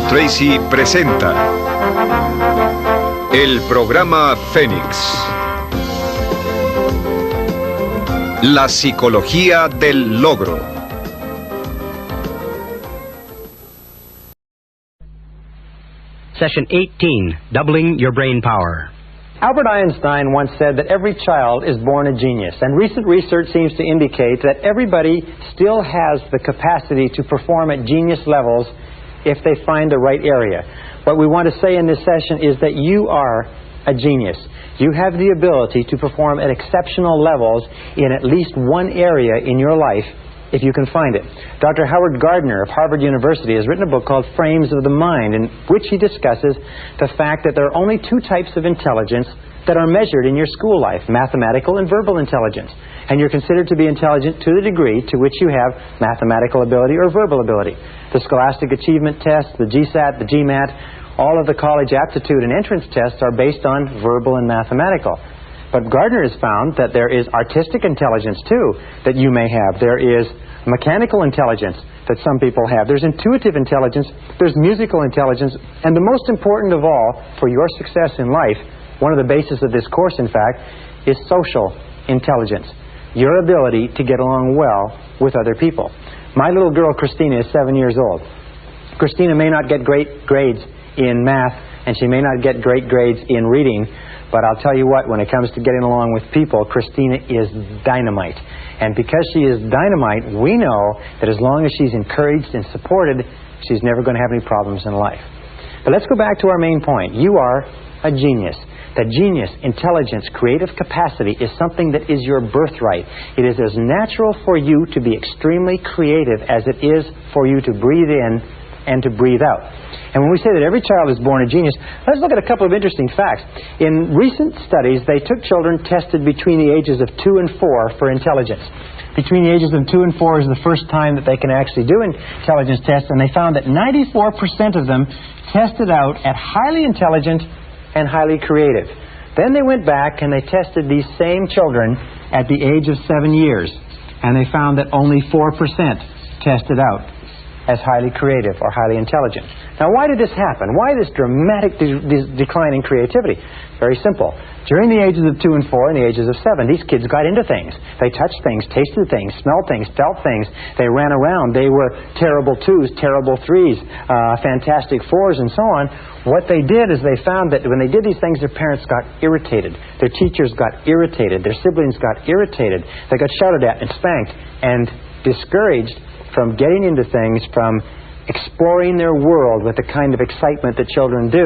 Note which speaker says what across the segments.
Speaker 1: Tracy presenta el programa Fénix. La psicología del logro.
Speaker 2: Session 18, Doubling Your Brain Power.
Speaker 3: Albert Einstein once said that every child is born a genius, and recent research seems to indicate that everybody still has the capacity to perform at genius levels if they find the right area. What we want to say in this session is that you are a genius. You have the ability to perform at exceptional levels in at least one area in your life if you can find it. Dr. Howard Gardner of Harvard University has written a book called Frames of the Mind, in which he discusses the fact that there are only two types of intelligence that are measured in your school life, mathematical and verbal intelligence. And you're considered to be intelligent to the degree to which you have mathematical ability or verbal ability. The Scholastic Achievement Test, the GSAT, the GMAT, all of the college aptitude and entrance tests are based on verbal and mathematical. But Gardner has found that there is artistic intelligence, too, that you may have. There is mechanical intelligence that some people have. There's intuitive intelligence. There's musical intelligence. And the most important of all, for your success in life, one of the bases of this course, in fact, is social intelligence. Your ability to get along well with other people. My little girl, Christina, is 7 years old. Christina may not get great grades in math, and she may not get great grades in reading, but I'll tell you what, when it comes to getting along with people, Christina is dynamite. And because she is dynamite, we know that as long as she's encouraged and supported, she's never going to have any problems in life. But let's go back to our main point. You are a genius. That genius, intelligence, creative capacity is something that is your birthright. It is as natural for you to be extremely creative as it is for you to breathe in and to breathe out. And when we say that every child is born a genius, let's look at a couple of interesting facts. In recent studies, they took children tested between the ages of 2 and 4 for intelligence. Between the ages of 2 and 4 is the first time that they can actually do intelligence tests, and they found that 94% of them tested out at highly intelligent and highly creative. Then they went back and they tested these same children at the age of 7 years, and they found that only 4% tested out as highly creative or highly intelligent. Now, why did this happen? Why this dramatic decline in creativity? Very simple. During the ages of 2 and 4 and the ages of 7, these kids got into things. They touched things, tasted things, smelled things, felt things. They ran around. They were terrible 2s, terrible 3s, fantastic 4s, and so on. What they did is they found that when they did these things, their parents got irritated. Their teachers got irritated. Their siblings got irritated. They got shouted at and spanked and discouraged from getting into things, from exploring their world with the kind of excitement that children do.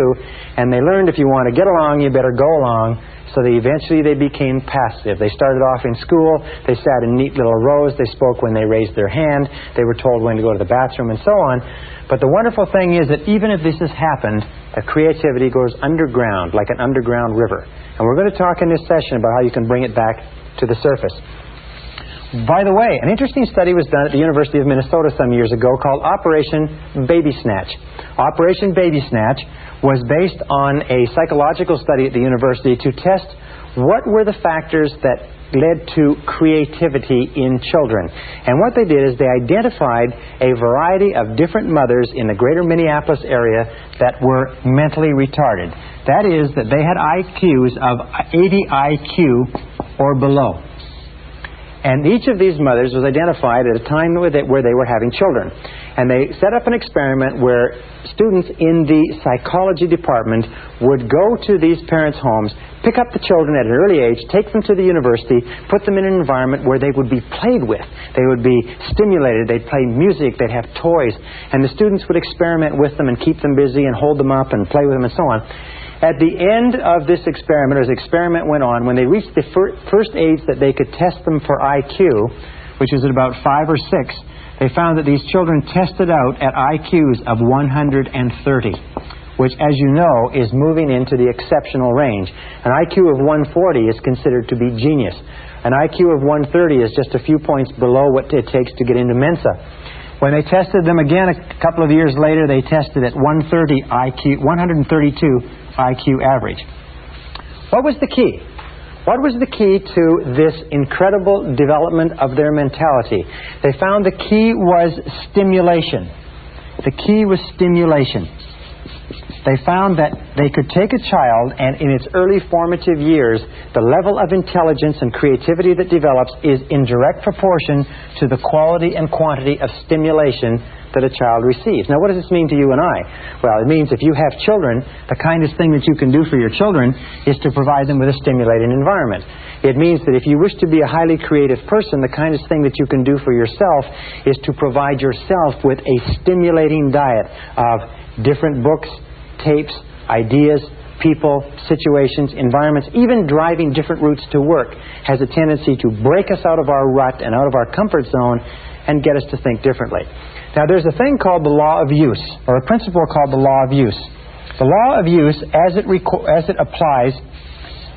Speaker 3: And they learned if you want to get along, you better go along. So eventually they became passive. They started off in school. They sat in neat little rows. They spoke when they raised their hand. They were told when to go to the bathroom and so on. But the wonderful thing is that even if this has happened, the creativity goes underground, like an underground river. And we're going to talk in this session about how you can bring it back to the surface. By the way, an interesting study was done at the University of Minnesota some years ago called Operation Baby Snatch. Operation Baby Snatch was based on a psychological study at the university to test what were the factors that led to creativity in children. And what they did is they identified a variety of different mothers in the greater Minneapolis area that were mentally retarded. That is, that they had IQs of 80 IQ or below. And each of these mothers was identified at a time where they were having children. And they set up an experiment where students in the psychology department would go to these parents' homes, pick up the children at an early age, take them to the university, put them in an environment where they would be played with. They would be stimulated. They'd play music. They'd have toys. And the students would experiment with them and keep them busy and hold them up and play with them and so on. At the end of this experiment, as the experiment went on, when they reached the first age that they could test them for IQ, which was at about 5 or 6, they found that these children tested out at IQs of 130, which, as you know, is moving into the exceptional range. An IQ of 140 is considered to be genius. An IQ of 130 is just a few points below what it takes to get into Mensa. When they tested them again a couple of years later, they tested at 132 IQ average. What was the key? What was the key to this incredible development of their mentality? They found the key was stimulation. the key was stimulation. They found that they could take a child, and in its early formative years, the level of intelligence and creativity that develops is in direct proportion to the quality and quantity of stimulation that a child receives. Now, what does this mean to you and I? Well, it means if you have children, the kindest thing that you can do for your children is to provide them with a stimulating environment. It means that if you wish to be a highly creative person, the kindest thing that you can do for yourself is to provide yourself with a stimulating diet of different books, tapes, ideas, people, situations, environments. Even driving different routes to work has a tendency to break us out of our rut and out of our comfort zone and get us to think differently. Now, there's a thing called the law of use, or a principle called the law of use. The law of use, as it applies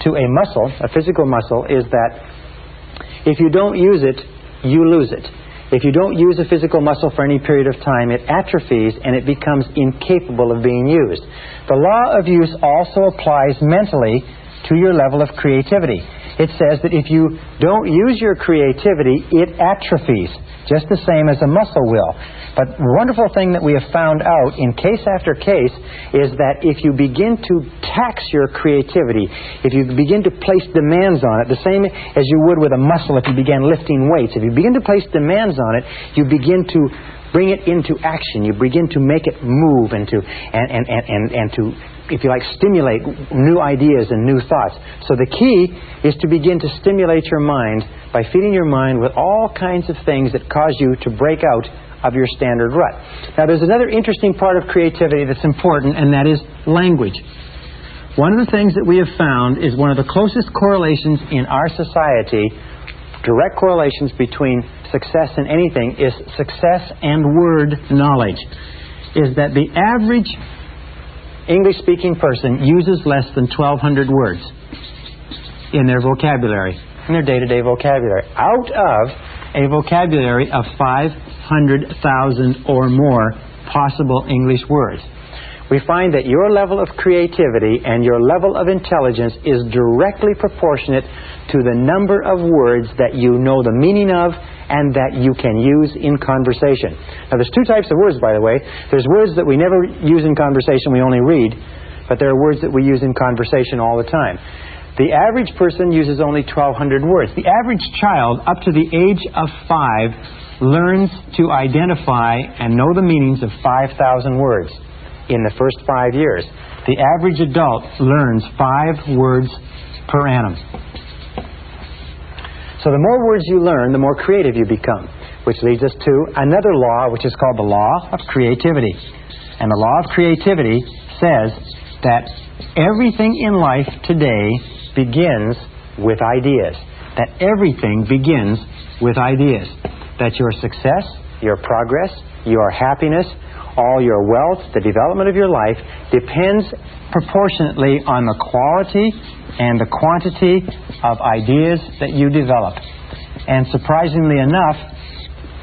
Speaker 3: to a muscle, a physical muscle, is that if you don't use it, you lose it. If you don't use a physical muscle for any period of time, it atrophies and it becomes incapable of being used. The law of use also applies mentally to your level of creativity. It says that if you don't use your creativity, it atrophies, just the same as a muscle will. But the wonderful thing that we have found out in case after case is that if you begin to tax your creativity, if you begin to place demands on it, the same as you would with a muscle if you began lifting weights, if you begin to place demands on it, you begin to bring it into action. You begin to make it move and to, if you like, stimulate new ideas and new thoughts. So the key is to begin to stimulate your mind by feeding your mind with all kinds of things that cause you to break out of your standard rut. Now, there's another interesting part of creativity that's important, and that is language. One of the things that we have found is one of the closest correlations in our society, direct correlations between success and anything, is success and word knowledge. Is that the average English-speaking person uses less than 1,200 words in their vocabulary, in their day-to-day vocabulary, out of a vocabulary of 500,000 or more possible English words. We find that your level of creativity and your level of intelligence is directly proportionate to the number of words that you know the meaning of and that you can use in conversation. Now, there's two types of words, by the way. There's words that we never use in conversation, we only read, but there are words that we use in conversation all the time. The average person uses only 1,200 words. The average child, up to the age of 5, learns to identify and know the meanings of 5,000 words in the first 5 years. The average adult learns 5 words per annum. So the more words you learn, the more creative you become, which leads us to another law, which is called the law of creativity. And the law of creativity says that everything in life today begins with ideas. That everything begins with ideas. That your success, your progress, your happiness, all your wealth, the development of your life depends proportionately on the quality and the quantity of ideas that you develop. And surprisingly enough,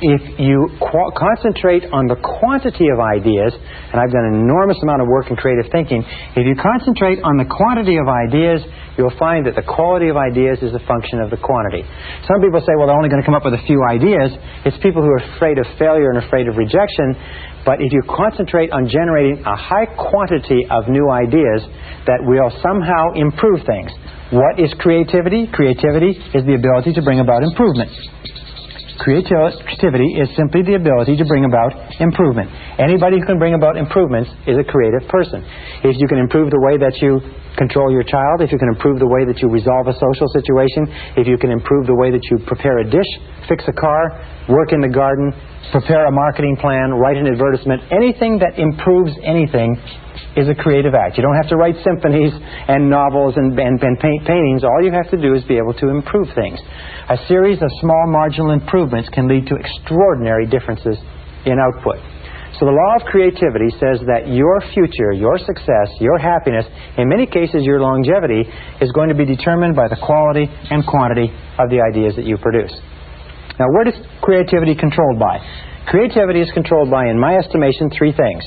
Speaker 3: if you concentrate on the quantity of ideas, and I've done an enormous amount of work in creative thinking, if you concentrate on the quantity of ideas, you'll find that the quality of ideas is a function of the quantity. Some people say, well, they're only going to come up with a few ideas. It's people who are afraid of failure and afraid of rejection. But if you concentrate on generating a high quantity of new ideas, that will somehow improve things. What is creativity? Creativity is the ability to bring about improvement. Creativity is simply the ability to bring about improvement. Anybody who can bring about improvements is a creative person. If you can improve the way that you control your child, if you can improve the way that you resolve a social situation, if you can improve the way that you prepare a dish, fix a car, work in the garden, prepare a marketing plan, write an advertisement, anything that improves anything is a creative act. You don't have to write symphonies and novels and paint paintings. All you have to do is be able to improve things. A series of small marginal improvements can lead to extraordinary differences in output. So the law of creativity says that your future, your success, your happiness, in many cases your longevity, is going to be determined by the quality and quantity of the ideas that you produce. Now, where is creativity controlled by? Creativity is controlled by, in my estimation, 3 things.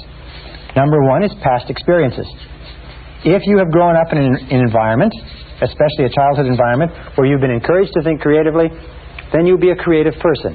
Speaker 3: Number 1 is past experiences. If you have grown up in an environment, especially a childhood environment, where you've been encouraged to think creatively, then you'll be a creative person.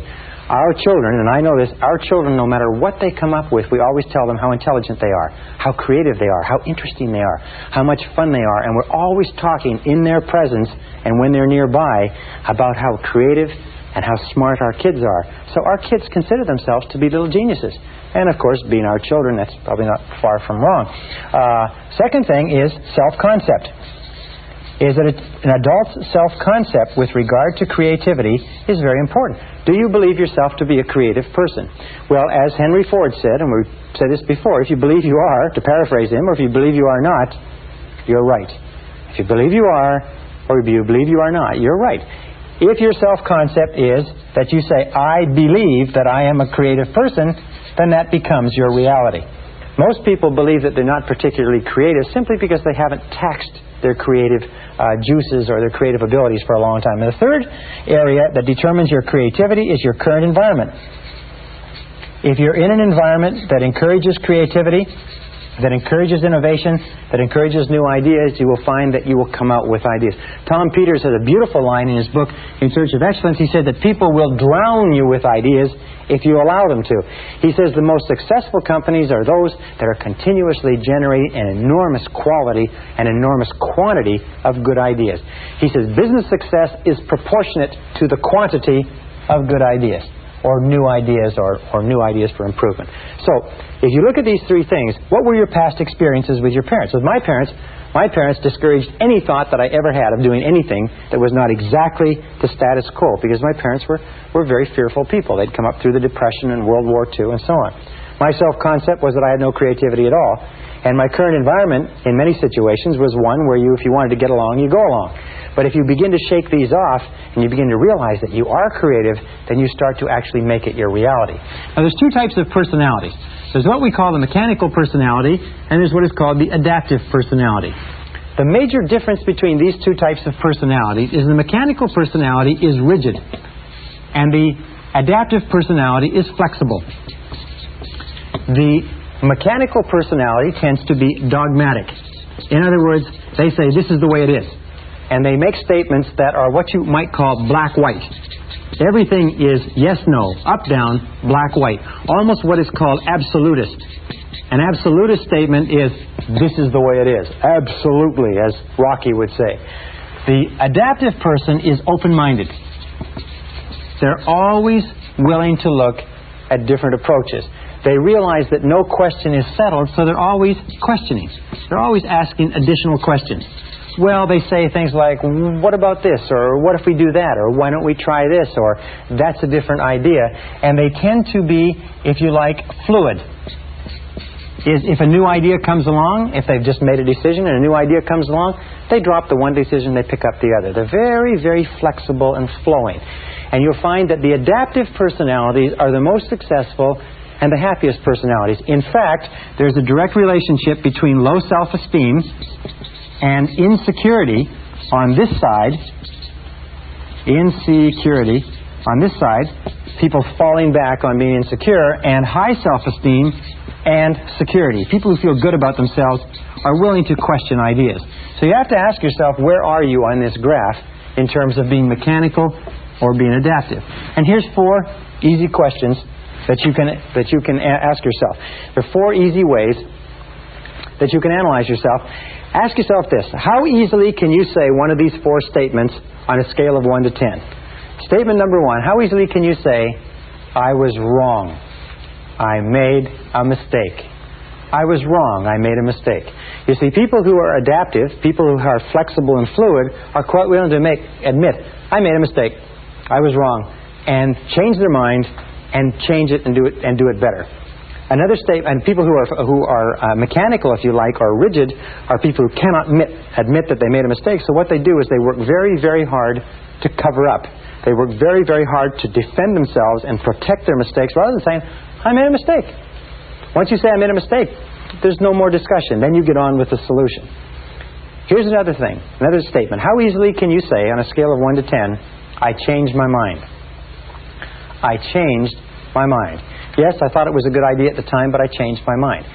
Speaker 3: Our children, and I know this, our children, no matter what they come up with, we always tell them how intelligent they are, how creative they are, how interesting they are, how much fun they are, and we're always talking in their presence and when they're nearby about how creative and how smart our kids are. So our kids consider themselves to be little geniuses. And of course, being our children, that's probably not far from wrong. Second thing is self-concept. Is that an adult's self-concept with regard to creativity is very important. Do you believe yourself to be a creative person? Well, as Henry Ford said, and we've said this before, if you believe you are, to paraphrase him, or if you believe you are not, you're right. If you believe you are, or if you believe you are not, you're right. If your self-concept is that you say, I believe that I am a creative person, then that becomes your reality. Most people believe that they're not particularly creative simply because they haven't taxed their creative juices or their creative abilities for a long time. And the third area that determines your creativity is your current environment. If you're in an environment that encourages creativity, that encourages innovation, that encourages new ideas, you will find that you will come out with ideas. Tom Peters has a beautiful line in his book, In Search of Excellence. He said that people will drown you with ideas if you allow them to. He says the most successful companies are those that are continuously generating an enormous quality and enormous quantity of good ideas. He says business success is proportionate to the quantity of good ideas, or new ideas, or new ideas for improvement. So, if you look at these three things, what were your past experiences with your parents? With my parents discouraged any thought that I ever had of doing anything that was not exactly the status quo, because my parents were very fearful people. They'd come up through the Depression and World War II and so on. My self-concept was that I had no creativity at all, and my current environment, in many situations, was one where if you wanted to get along, you go along. But if you begin to shake these off, and you begin to realize that you are creative, then you start to actually make it your reality. Now, there's two types of personalities. There's what we call the mechanical personality, and there's what is called the adaptive personality. The major difference between these two types of personality is the mechanical personality is rigid, and the adaptive personality is flexible. The mechanical personality tends to be dogmatic. In other words, they say, this is the way it is. And they make statements that are what you might call black-white. Everything is yes, no, up, down, black, white. Almost what is called absolutist. An absolutist statement is, this is the way it is. Absolutely, as Rocky would say. The adaptive person is open-minded. They're always willing to look at different approaches. They realize that no question is settled, so they're always questioning. They're always asking additional questions. Well, they say things like, what about this? Or what if we do that? Or why don't we try this? Or that's a different idea. And they tend to be, if you like, fluid. If a new idea comes along, if they've just made a decision and a new idea comes along, they drop the one decision, they pick up the other. They're very, very flexible and flowing. And you'll find that the adaptive personalities are the most successful and the happiest personalities. In fact, there's a direct relationship between low self-esteem and insecurity on this side. Insecurity on this side, people falling back on being insecure, and high self-esteem and security. People who feel good about themselves are willing to question ideas. So you have to ask yourself, where are you on this graph in terms of being mechanical or being adaptive? And here's 4 easy questions that you can ask yourself. There are 4 easy ways that you can analyze yourself. Ask yourself this: how easily can you say one of these 4 statements on a scale of 1 to 10? Statement number 1, how easily can you say, I was wrong, I made a mistake? I was wrong, I made a mistake. You see, people who are adaptive, people who are flexible and fluid, are quite willing to admit, I made a mistake, I was wrong, and change their mind and change it and do it better. Another statement, and people who are mechanical, if you like, or rigid, are people who cannot admit that they made a mistake. So what they do is they work very, very hard to cover up. They work very, very hard to defend themselves and protect their mistakes, rather than saying, I made a mistake. Once you say I made a mistake, there's no more discussion. Then you get on with the solution. Here's another thing, another statement. How easily can you say, on a scale of 1 to 10, I changed my mind? I changed my mind. Yes, I thought it was a good idea at the time, but I changed my mind.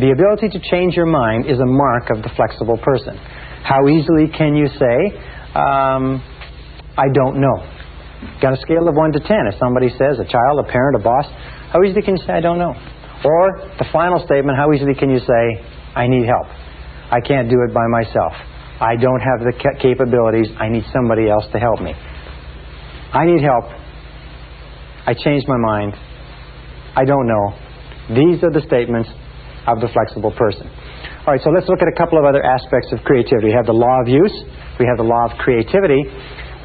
Speaker 3: The ability to change your mind is a mark of the flexible person. How easily can you say, I don't know? Got a scale of 1 to 10. If somebody says, a child, a parent, a boss, how easily can you say, I don't know? Or the final statement, how easily can you say, I need help. I can't do it by myself. I don't have the capabilities. I need somebody else to help me. I need help. I changed my mind. I don't know. These are the statements of the flexible person. All right, so let's look at a couple of other aspects of creativity. We have the law of use. We have the law of creativity.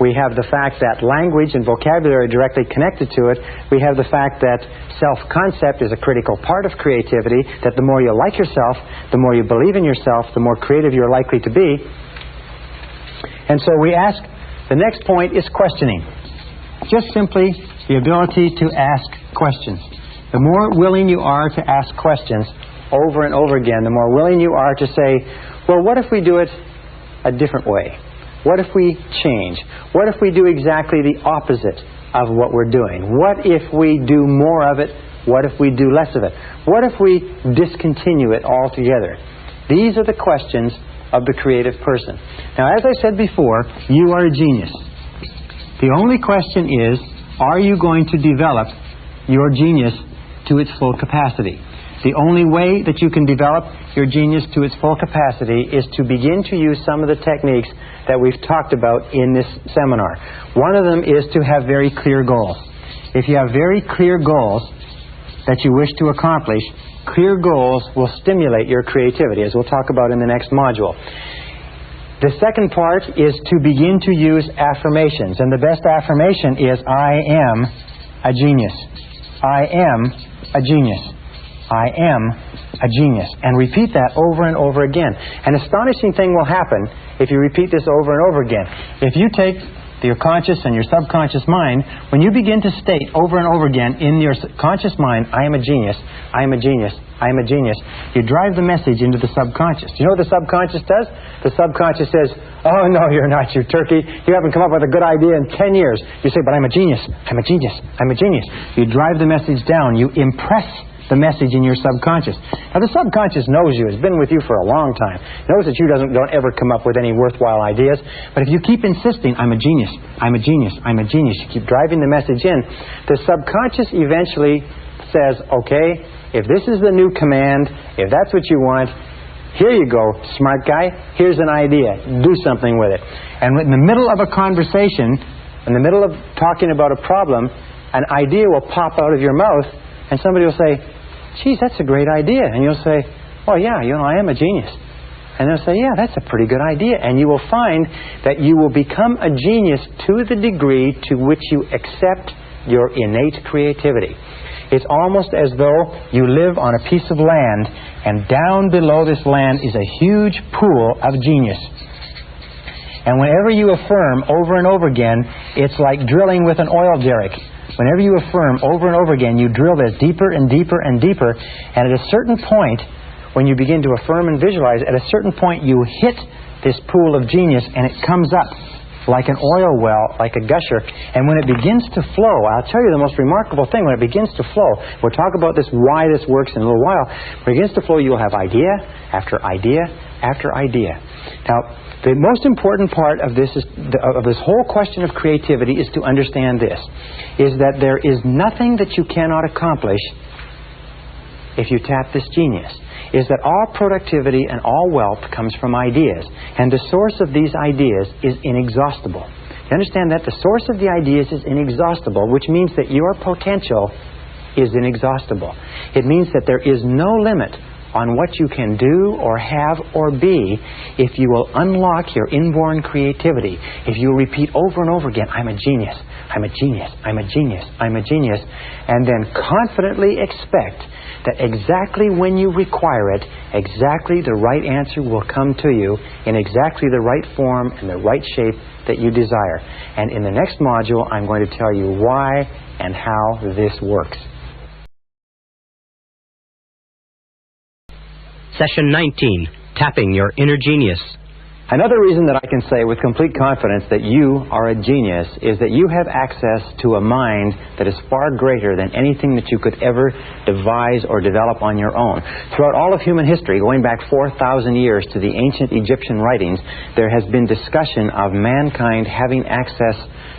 Speaker 3: We have the fact that language and vocabulary are directly connected to it. We have the fact that self-concept is a critical part of creativity, that the more you like yourself, the more you believe in yourself, the more creative you're likely to be. And so we ask, the next point is questioning. Just simply the ability to ask questions. The more willing you are to ask questions over and over again, the more willing you are to say, well, what if we do it a different way? What if we change? What if we do exactly the opposite of what we're doing? What if we do more of it? What if we do less of it? What if we discontinue it altogether? These are the questions of the creative person. Now, as I said before, you are a genius. The only question is, are you going to develop your genius to its full capacity? The only way that you can develop your genius to its full capacity is to begin to use some of the techniques that we've talked about in this seminar. One of them is to have very clear goals. If you have very clear goals that you wish to accomplish, clear goals will stimulate your creativity, as we'll talk about in the next module. The second part is to begin to use affirmations. And the best affirmation is, I am a genius. I am a genius. I am a genius. And repeat that over and over again. An astonishing thing will happen if you repeat this over and over again. If you take your conscious and your subconscious mind, when you begin to state over and over again in your conscious mind, I am a genius, I am a genius, I am a genius, you drive the message into the subconscious. Do you know what the subconscious does? The subconscious says, oh no, you're not, you turkey. You haven't come up with a good idea in 10 years. You say, but I'm a genius, I'm a genius, I'm a genius. You drive the message down. You impress the message in your subconscious. Now, the subconscious knows you. It's been with you for a long time. It knows that you don't ever come up with any worthwhile ideas. But if you keep insisting, I'm a genius, I'm a genius, I'm a genius, you keep driving the message in, the subconscious eventually says, okay, if this is the new command, if that's what you want, here you go, smart guy, here's an idea. Do something with it. And in the middle of a conversation, in the middle of talking about a problem, an idea will pop out of your mouth, and somebody will say, geez, that's a great idea. And you'll say, oh yeah, I am a genius. And they'll say, yeah, that's a pretty good idea. And you will find that you will become a genius to the degree to which you accept your innate creativity. It's almost as though you live on a piece of land, and down below this land is a huge pool of genius. And whenever you affirm over and over again, it's like drilling with an oil derrick. Whenever you affirm over and over again, you drill this deeper and deeper and deeper, and at a certain point, when you begin to affirm and visualize, at a certain point you hit this pool of genius, and it comes up like an oil well, like a gusher. And when it begins to flow, I'll tell you the most remarkable thing, when it begins to flow, we'll talk about this, why this works in a little while. When it begins to flow, you'll have idea after idea after idea. Now, the most important part of this whole question of creativity is to understand this, is that there is nothing that you cannot accomplish if you tap this genius. Is that all productivity and all wealth comes from ideas, and the source of these ideas is inexhaustible. You understand that? The source of the ideas is inexhaustible, which means that your potential is inexhaustible. It means that there is no limit on what you can do or have or be if you will unlock your inborn creativity. If you repeat over and over again, I'm a genius, I'm a genius, I'm a genius, I'm a genius, and then confidently expect that exactly when you require it, exactly the right answer will come to you in exactly the right form and the right shape that you desire. And in the next module, I'm going to tell you why and how this works.
Speaker 2: Session 19, Tapping Your Inner Genius.
Speaker 3: Another reason that I can say with complete confidence that you are a genius is that you have access to a mind that is far greater than anything that you could ever devise or develop on your own. Throughout all of human history, going back 4,000 years to the ancient Egyptian writings, there has been discussion of mankind having access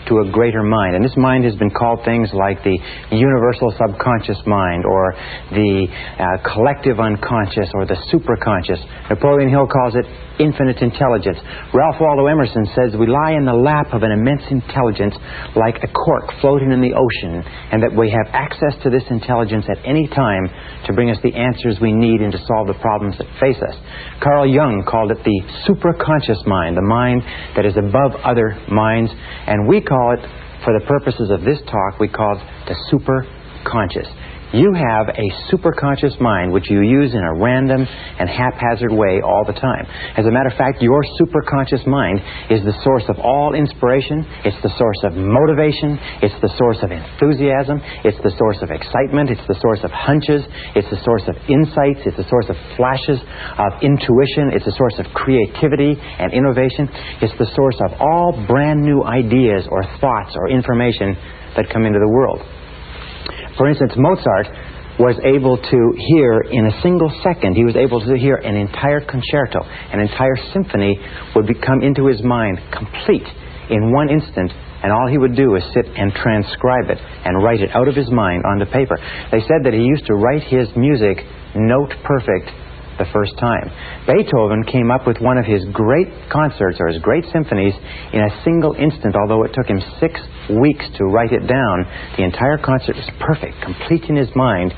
Speaker 3: to a greater mind. And this mind has been called things like the universal subconscious mind, or the collective unconscious, or the superconscious. Napoleon Hill calls it infinite intelligence. Ralph Waldo Emerson says we lie in the lap of an immense intelligence like a cork floating in the ocean, and that we have access to this intelligence at any time to bring us the answers we need and to solve the problems that face us. Carl Jung called it the supraconscious mind, the mind that is above other minds, and we call it, for the purposes of this talk, we call it the superconscious. You have a superconscious mind which you use in a random and haphazard way all the time. As a matter of fact, your superconscious mind is the source of all inspiration. It's the source of motivation. It's the source of enthusiasm. It's the source of excitement. It's the source of hunches. It's the source of insights. It's the source of flashes of intuition. It's the source of creativity and innovation. It's the source of all brand new ideas or thoughts or information that come into the world. For instance, Mozart was able to hear in a single second, he was able to hear an entire concerto, an entire symphony would come into his mind complete in one instant, and all he would do is sit and transcribe it and write it out of his mind onto paper. They said that he used to write his music note perfect the first time. Beethoven came up with one of his great concerts, or his great symphonies, in a single instant. Although it took him 6 weeks to write it down, the entire concert was perfect, complete in his mind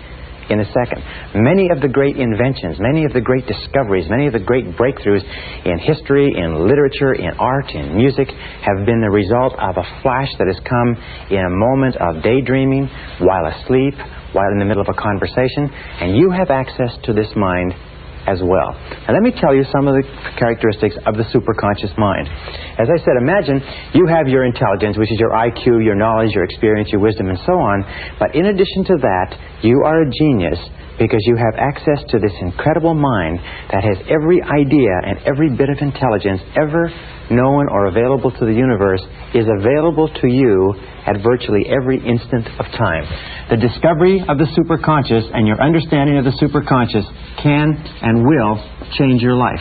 Speaker 3: in a second. Many of the great inventions, many of the great discoveries, many of the great breakthroughs in history, in literature, in art, in music have been the result of a flash that has come in a moment of daydreaming, while asleep, while in the middle of a conversation, and you have access to this mind as well. Now let me tell you some of the characteristics of the superconscious mind. As I said, imagine you have your intelligence, which is your IQ, your knowledge, your experience, your wisdom, and so on. But in addition to that, you are a genius because you have access to this incredible mind that has every idea and every bit of intelligence ever known or available to the universe is available to you at virtually every instant of time. The discovery of the superconscious and your understanding of the superconscious can and will change your life.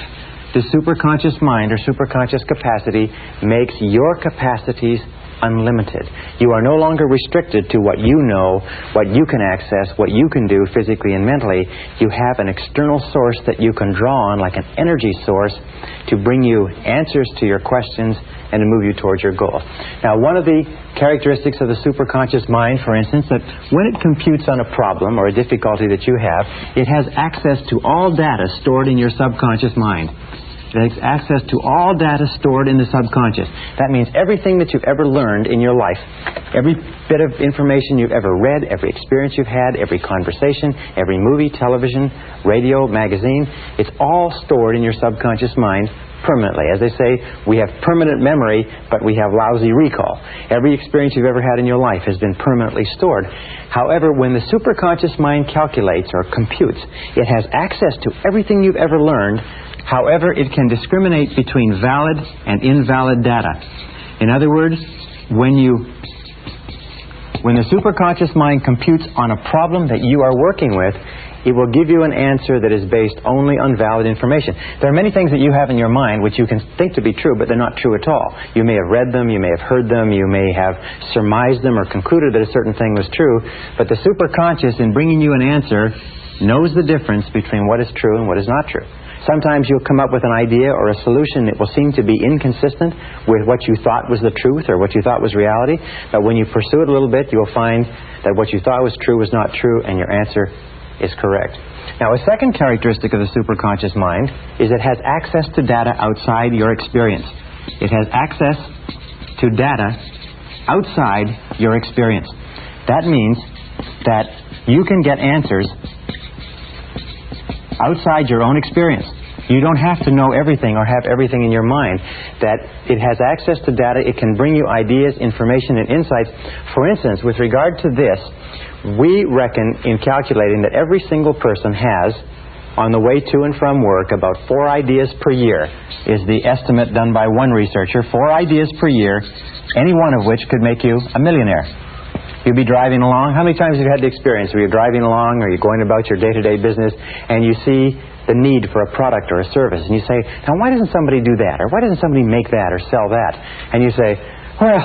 Speaker 3: The superconscious mind, or superconscious capacity, makes your capacities unlimited. You are no longer restricted to what you know, what you can access, what you can do physically and mentally. You have an external source that you can draw on, like an energy source, to bring you answers to your questions and to move you towards your goal. Now, one of the characteristics of the superconscious mind, for instance, that when it computes on a problem or a difficulty that you have, it has access to all data stored in your subconscious mind. It has access to all data stored in the subconscious. That means everything that you've ever learned in your life, every bit of information you've ever read, every experience you've had, every conversation, every movie, television, radio, magazine, it's all stored in your subconscious mind permanently. As they say, we have permanent memory, but we have lousy recall. Every experience you've ever had in your life has been permanently stored. However, when the superconscious mind calculates or computes, it has access to everything you've ever learned. However, it can discriminate between valid and invalid data. In other words, when the superconscious mind computes on a problem that you are working with, it will give you an answer that is based only on valid information. There are many things that you have in your mind which you can think to be true, but they're not true at all. You may have read them, you may have heard them, you may have surmised them or concluded that a certain thing was true, but the superconscious, in bringing you an answer, knows the difference between what is true and what is not true. Sometimes you'll come up with an idea or a solution that will seem to be inconsistent with what you thought was the truth or what you thought was reality, but when you pursue it a little bit, you'll find that what you thought was true was not true, and your answer is correct. Now, a second characteristic of the superconscious mind is it has access to data outside your experience. It has access to data outside your experience. That means that you can get answers outside your own experience. You don't have to know everything or have everything in your mind. That it has access to data, it can bring you ideas, information, and insights. For instance, with regard to this, we reckon in calculating that every single person has on the way to and from work, about 4 ideas per year is the estimate done by one researcher. 4 ideas per year, any one of which could make you a millionaire. You'd be driving along. How many times have you had the experience where you're driving along or you're going about your day-to-day business and you see the need for a product or a service, and you say, now why doesn't somebody do that? Or why doesn't somebody make that or sell that? And you say, well,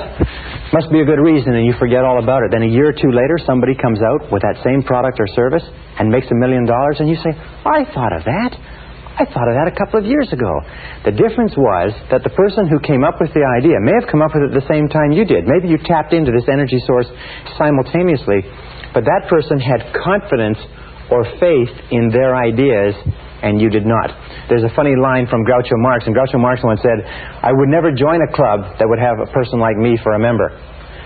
Speaker 3: must be a good reason, and you forget all about it. Then a year or 2 later, somebody comes out with that same product or service and makes $1 million, and you say, I thought of that. I thought of that a couple of years ago. The difference was that the person who came up with the idea may have come up with it at the same time you did. Maybe you tapped into this energy source simultaneously, but that person had confidence or faith in their ideas, and you did not. There's a funny line from Groucho Marx, and Groucho Marx once said, I would never join a club that would have a person like me for a member.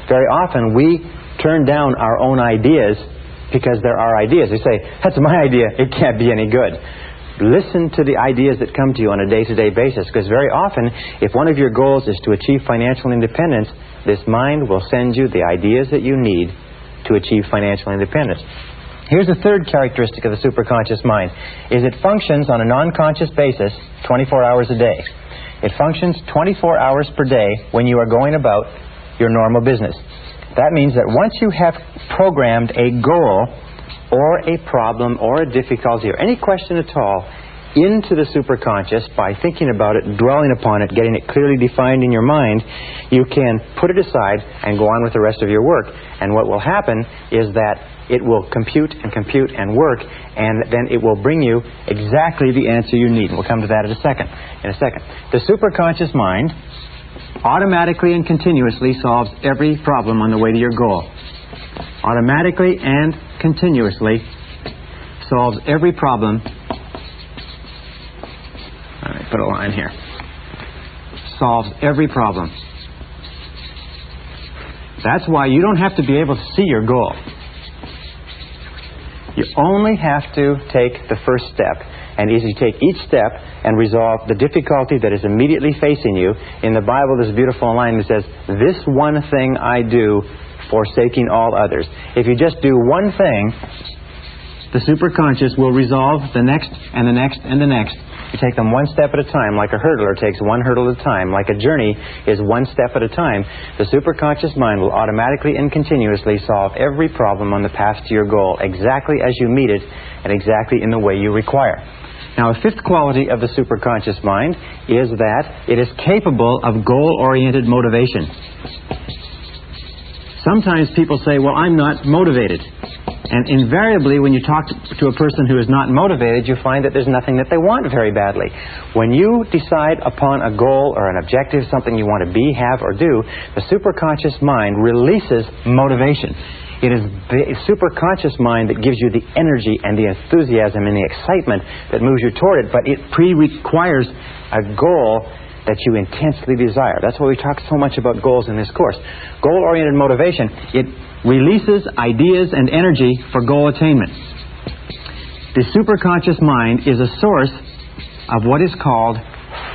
Speaker 3: Very often we turn down our own ideas because they're our ideas. We say, that's my idea, it can't be any good. Listen to the ideas that come to you on a day-to-day basis, because very often, if one of your goals is to achieve financial independence, this mind will send you the ideas that you need to achieve financial independence. Here's the third characteristic of the superconscious mind, is it functions on a non-conscious basis 24 hours a day. It functions 24 hours per day when you are going about your normal business. That means that once you have programmed a goal or a problem or a difficulty or any question at all into the superconscious by thinking about it, dwelling upon it, getting it clearly defined in your mind, you can put it aside and go on with the rest of your work. And what will happen is that it will compute and compute and work, and then it will bring you exactly the answer you need. And we'll come to that in a second. The superconscious mind automatically and continuously solves every problem on the way to your goal. Automatically and continuously solves every problem. All right, put a line here. Solves every problem. That's why you don't have to be able to see your goal. You only have to take the first step. And as you take each step and resolve the difficulty that is immediately facing you, in the Bible there's a beautiful line that says, this one thing I do, forsaking all others. If you just do one thing, the superconscious will resolve the next and the next and the next. You take them one step at a time, like a hurdler takes one hurdle at a time, like a journey is one step at a time. The superconscious mind will automatically and continuously solve every problem on the path to your goal exactly as you meet it and exactly in the way you require. Now, a fifth quality of the superconscious mind is that it is capable of goal-oriented motivation. Sometimes people say, well, I'm not motivated. And invariably, when you talk to a person who is not motivated, you find that there's nothing that they want very badly. When you decide upon a goal or an objective, something you want to be, have, or do, the superconscious mind releases motivation. It is the superconscious mind that gives you the energy and the enthusiasm and the excitement that moves you toward it, but it requires a goal that you intensely desire. That's why we talk so much about goals in this course. Goal-oriented motivation, it releases ideas and energy for goal attainment. The superconscious mind is a source of what is called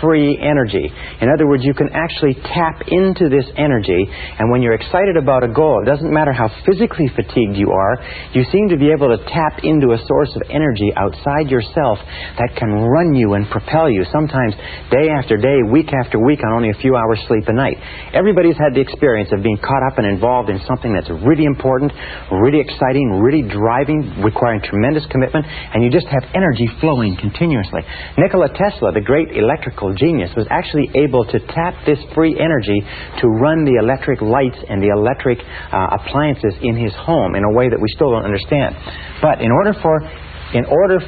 Speaker 3: free energy. In other words, you can actually tap into this energy, and when you're excited about a goal, it doesn't matter how physically fatigued you are, you seem to be able to tap into a source of energy outside yourself that can run you and propel you, sometimes day after day, week after week, on only a few hours sleep a night. Everybody's had the experience of being caught up and involved in something that's really important, really exciting, really driving, requiring tremendous commitment, and you just have energy flowing continuously. Nikola Tesla, the great electrical genius, was actually able to tap this free energy to run the electric lights and the electric appliances in his home in a way that we still don't understand. But in order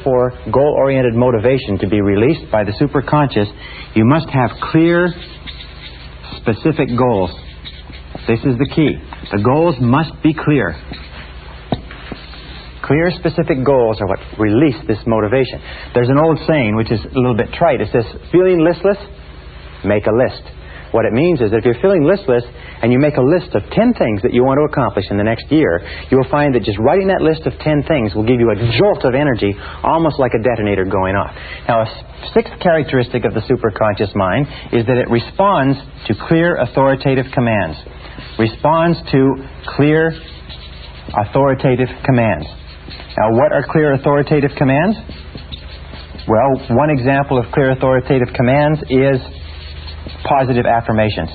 Speaker 3: for goal-oriented motivation to be released by the superconscious, you must have clear, specific goals. This is the key. The goals must be clear. Clear, specific goals are what release this motivation. There's an old saying, which is a little bit trite. It says, feeling listless, make a list. What it means is that if you're feeling listless and you make a list of 10 things that you want to accomplish in the next year, you will find that just writing that list of 10 things will give you a jolt of energy, almost like a detonator going off. Now, a sixth characteristic of the superconscious mind is that it responds to clear, authoritative commands. Responds to clear, authoritative commands. Now, what are clear, authoritative commands? Well, one example of clear authoritative commands is positive affirmations.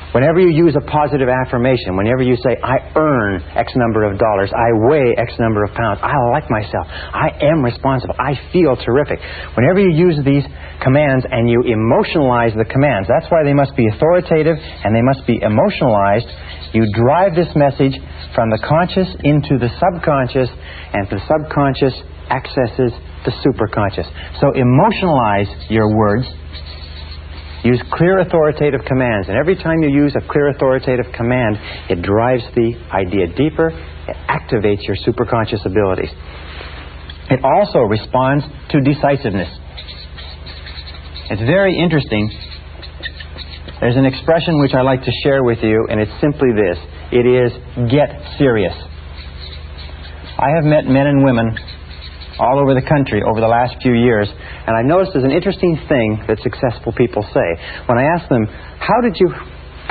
Speaker 3: Whenever you use a positive affirmation, whenever you say, I earn X number of dollars, I weigh X number of pounds, I like myself, I am responsible, I feel terrific. Whenever you use these commands and you emotionalize the commands, that's why they must be authoritative and they must be emotionalized. You drive this message from the conscious into the subconscious, and the subconscious accesses the superconscious. So emotionalize your words. Use clear authoritative commands, and every time you use a clear authoritative command, it drives the idea deeper, it activates your superconscious abilities. It also responds to decisiveness. It's very interesting. There's an expression which I like to share with you, and it's simply this. It is, get serious. I have met men and women all over the country over the last few years, and I've noticed there's an interesting thing that successful people say. When I ask them, how did you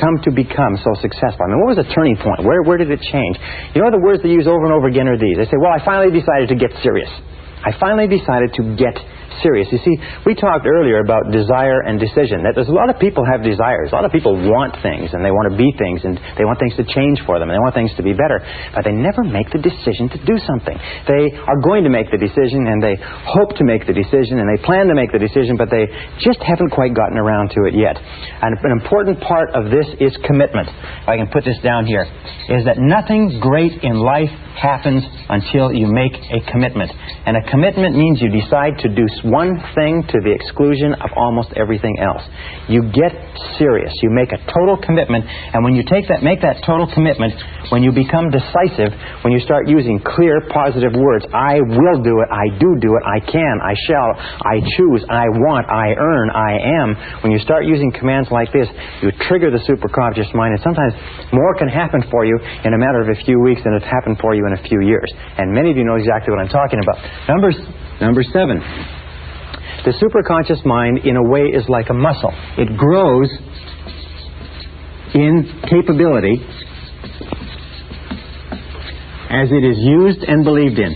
Speaker 3: come to become so successful? I mean, what was the turning point? Where did it change? You know, the words they use over and over again are these. They say, well, I finally decided to get serious. I finally decided to get serious. You see, we talked earlier about desire and decision. That there's a lot of people have desires. A lot of people want things, and they want to be things, and they want things to change for them, and they want things to be better. But they never make the decision to do something. They are going to make the decision, and they hope to make the decision, and they plan to make the decision, but they just haven't quite gotten around to it yet. And an important part of this is commitment. If I can put this down here, is that nothing great in life happens until you make a commitment. And a commitment means you decide to do one thing to the exclusion of almost everything else. You get serious. You make a total commitment, and when you make that total commitment, when you become decisive, when you start using clear, positive words, I will do it, I do it, I can, I shall, I choose, I want, I earn, I am. When you start using commands like this, you trigger the superconscious mind, and sometimes more can happen for you in a matter of a few weeks than it's happened for you in a few years. And many of you know exactly what I'm talking about. Number 7. The superconscious mind, in a way, is like a muscle. It grows in capability as it is used and believed in.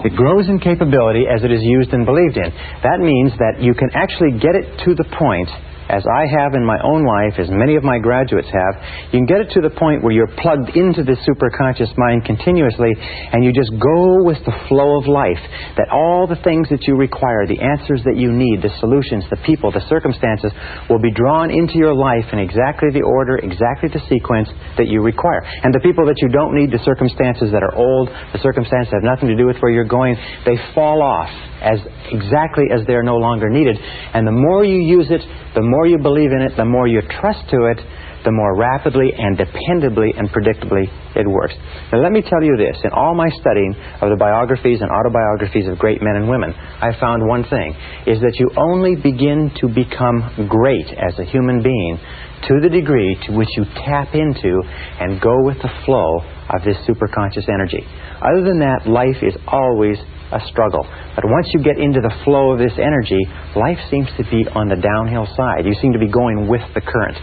Speaker 3: It grows in capability as it is used and believed in. That means that you can actually get it to the point, as I have in my own life, as many of my graduates have, you can get it to the point where you're plugged into the superconscious mind continuously, and you just go with the flow of life. That all the things that you require, the answers that you need, the solutions, the people, the circumstances, will be drawn into your life in exactly the order, exactly the sequence that you require. And the people that you don't need, the circumstances that are old, the circumstances that have nothing to do with where you're going, they fall off exactly as they're no longer needed. And the more you use it, the more you believe in it, the more you trust to it, the more rapidly and dependably and predictably it works. Now let me tell you this. In all my studying of the biographies and autobiographies of great men and women, I found one thing, is that you only begin to become great as a human being to the degree to which you tap into and go with the flow of this superconscious energy. Other than that, life is always a struggle. But once you get into the flow of this energy, life seems to be on the downhill side. You seem to be going with the current.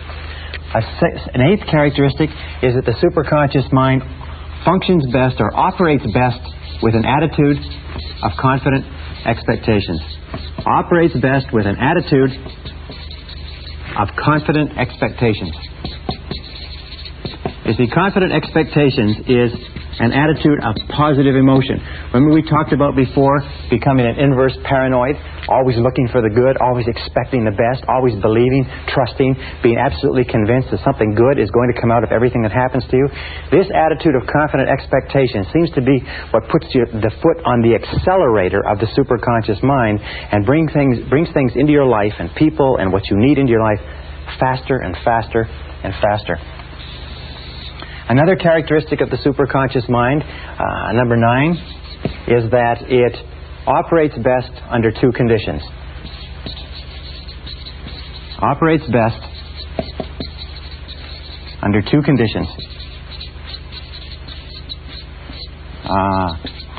Speaker 3: An 8th characteristic is that the superconscious mind functions best or operates best with an attitude of confident expectations. Operates best with an attitude of confident expectations. You see, confident expectations is an attitude of positive emotion. Remember we talked about before becoming an inverse paranoid, always looking for the good, always expecting the best, always believing, trusting, being absolutely convinced that something good is going to come out of everything that happens to you. This attitude of confident expectation seems to be what puts the foot on the accelerator of the superconscious mind and brings things into your life and people and what you need into your life faster and faster and faster. Another characteristic of the superconscious mind, number 9, is that it operates best under 2 conditions. Operates best under 2 conditions.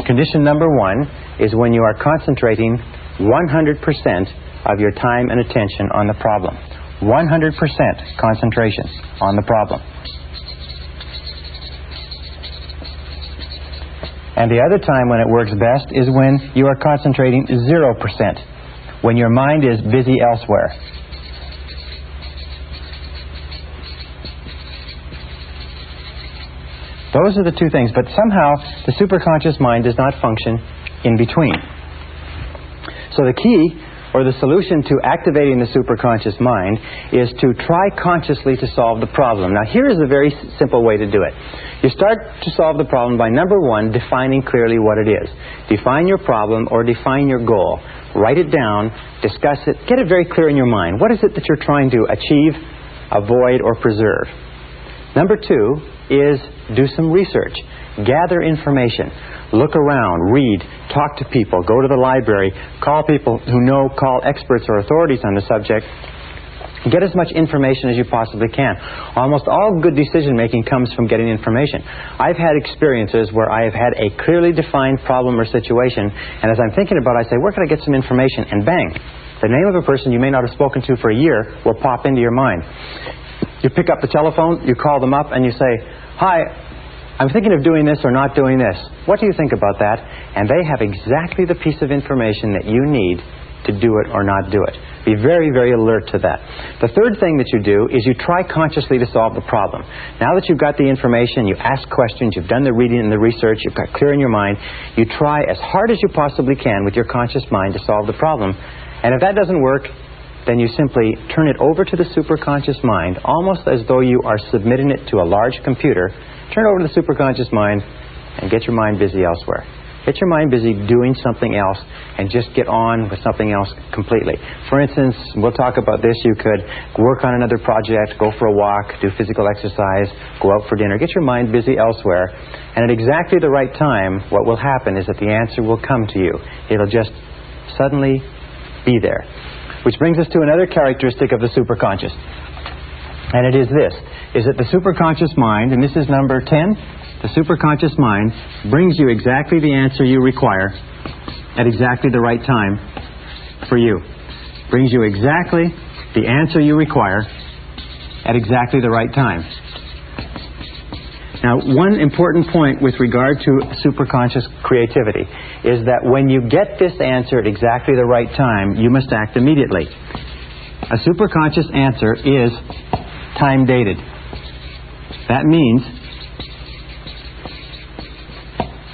Speaker 3: Condition number 1 is when you are concentrating 100% of your time and attention on the problem. 100% concentration on the problem. And the other time when it works best is when you are concentrating 0%, when your mind is busy elsewhere. Those are the two things, but somehow the superconscious mind does not function in between. So the key, or the solution to activating the superconscious mind, is to try consciously to solve the problem. Now here is a very simple way to do it. You start to solve the problem by, number one, defining clearly what it is. Define your problem or define your goal. Write it down, discuss it, get it very clear in your mind. What is it that you're trying to achieve, avoid, or preserve? Number two is do some research. Gather information. Look around, read, talk to people, go to the library, call people who know, call experts or authorities on the subject. Get as much information as you possibly can. Almost all good decision-making comes from getting information. I've had experiences where I have had a clearly defined problem or situation, and as I'm thinking about it, I say, where can I get some information? And bang, the name of a person you may not have spoken to for a year will pop into your mind. You pick up the telephone, you call them up, and you say, hi, I'm thinking of doing this or not doing this. What do you think about that? And they have exactly the piece of information that you need to do it or not do it. Be very, very alert to that. The third thing that you do is you try consciously to solve the problem. Now that you've got the information, you ask questions, you've done the reading and the research, you've got clear in your mind, you try as hard as you possibly can with your conscious mind to solve the problem. And if that doesn't work, then you simply turn it over to the superconscious mind, almost as though you are submitting it to a large computer. Turn it over to the superconscious mind and get your mind busy elsewhere. Get your mind busy doing something else and just get on with something else completely. For instance, we'll talk about this, you could work on another project, go for a walk, do physical exercise, go out for dinner. Get your mind busy elsewhere, and at exactly the right time, what will happen is that the answer will come to you. It'll just suddenly be there. Which brings us to another characteristic of the superconscious. And it is this, is that the superconscious mind, and this is number 10, the superconscious mind brings you exactly the answer you require at exactly the right time for you. Brings you exactly the answer you require at exactly the right time. Now, one important point with regard to superconscious creativity is that when you get this answer at exactly the right time, you must act immediately. A superconscious answer is time-dated. That means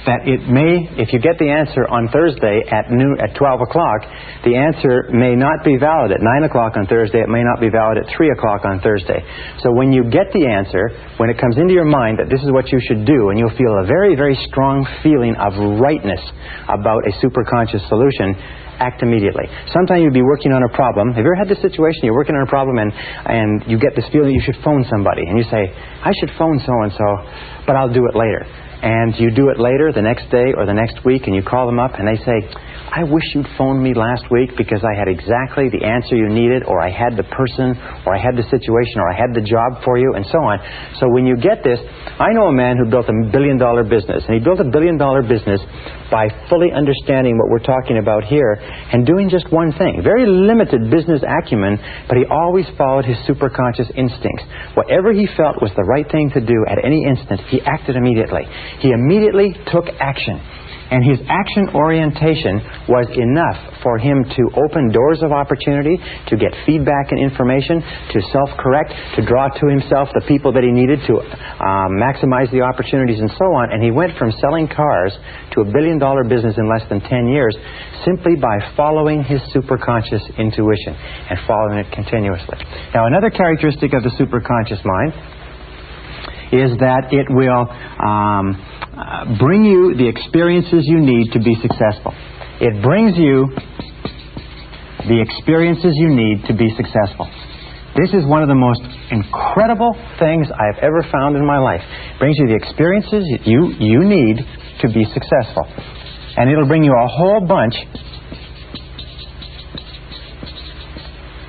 Speaker 3: that it may, if you get the answer on Thursday at noon, at 12 o'clock, the answer may not be valid at 9 o'clock on Thursday. It may not be valid at 3 o'clock on Thursday. So when you get the answer, when it comes into your mind that this is what you should do, and you'll feel a very, very strong feeling of rightness about a superconscious solution, act immediately. Sometimes you'll be working on a problem. Have you ever had this situation? You're working on a problem and you get this feeling you should phone somebody. And you say, I should phone so-and-so, but I'll do it later. And you do it later, the next day or the next week, and you call them up and they say, I wish you'd phoned me last week because I had exactly the answer you needed, or I had the person, or I had the situation, or I had the job for you, and so on. So when you get this, I know a man who built $1 billion business, and he built $1 billion business by fully understanding what we're talking about here and doing just one thing. Very limited business acumen, but he always followed his superconscious instincts. Whatever he felt was the right thing to do at any instant, he acted immediately. He immediately took action. And his action orientation was enough for him to open doors of opportunity, to get feedback and information, to self-correct, to draw to himself the people that he needed to maximize the opportunities and so on. And he went from selling cars to $1 billion business in less than 10 years simply by following his superconscious intuition and following it continuously. Now, another characteristic of the superconscious mind is that it will bring you the experiences you need to be successful. It brings you the experiences you need to be successful. This is one of the most incredible things I've ever found in my life. It brings you the experiences you need to be successful. And it'll bring you a whole bunch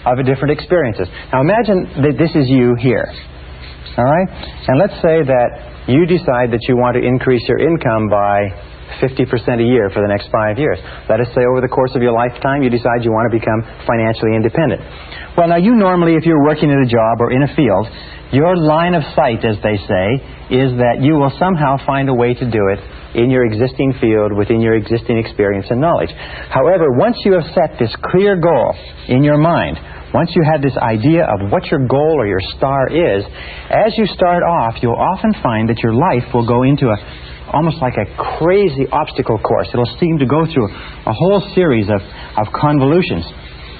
Speaker 3: of different experiences. Now imagine that this is you here. All right? And let's say that you decide that you want to increase your income by 50% a year for the next 5 years. Let us say over the course of your lifetime you decide you want to become financially independent. Well, now you normally, if you're working at a job or in a field, your line of sight, as they say, is that you will somehow find a way to do it in your existing field, within your existing experience and knowledge. However, once you have set this clear goal in your mind, once you have this idea of what your goal or your star is, as you start off, you'll often find that your life will go into almost like a crazy obstacle course. It'll seem to go through a whole series of convolutions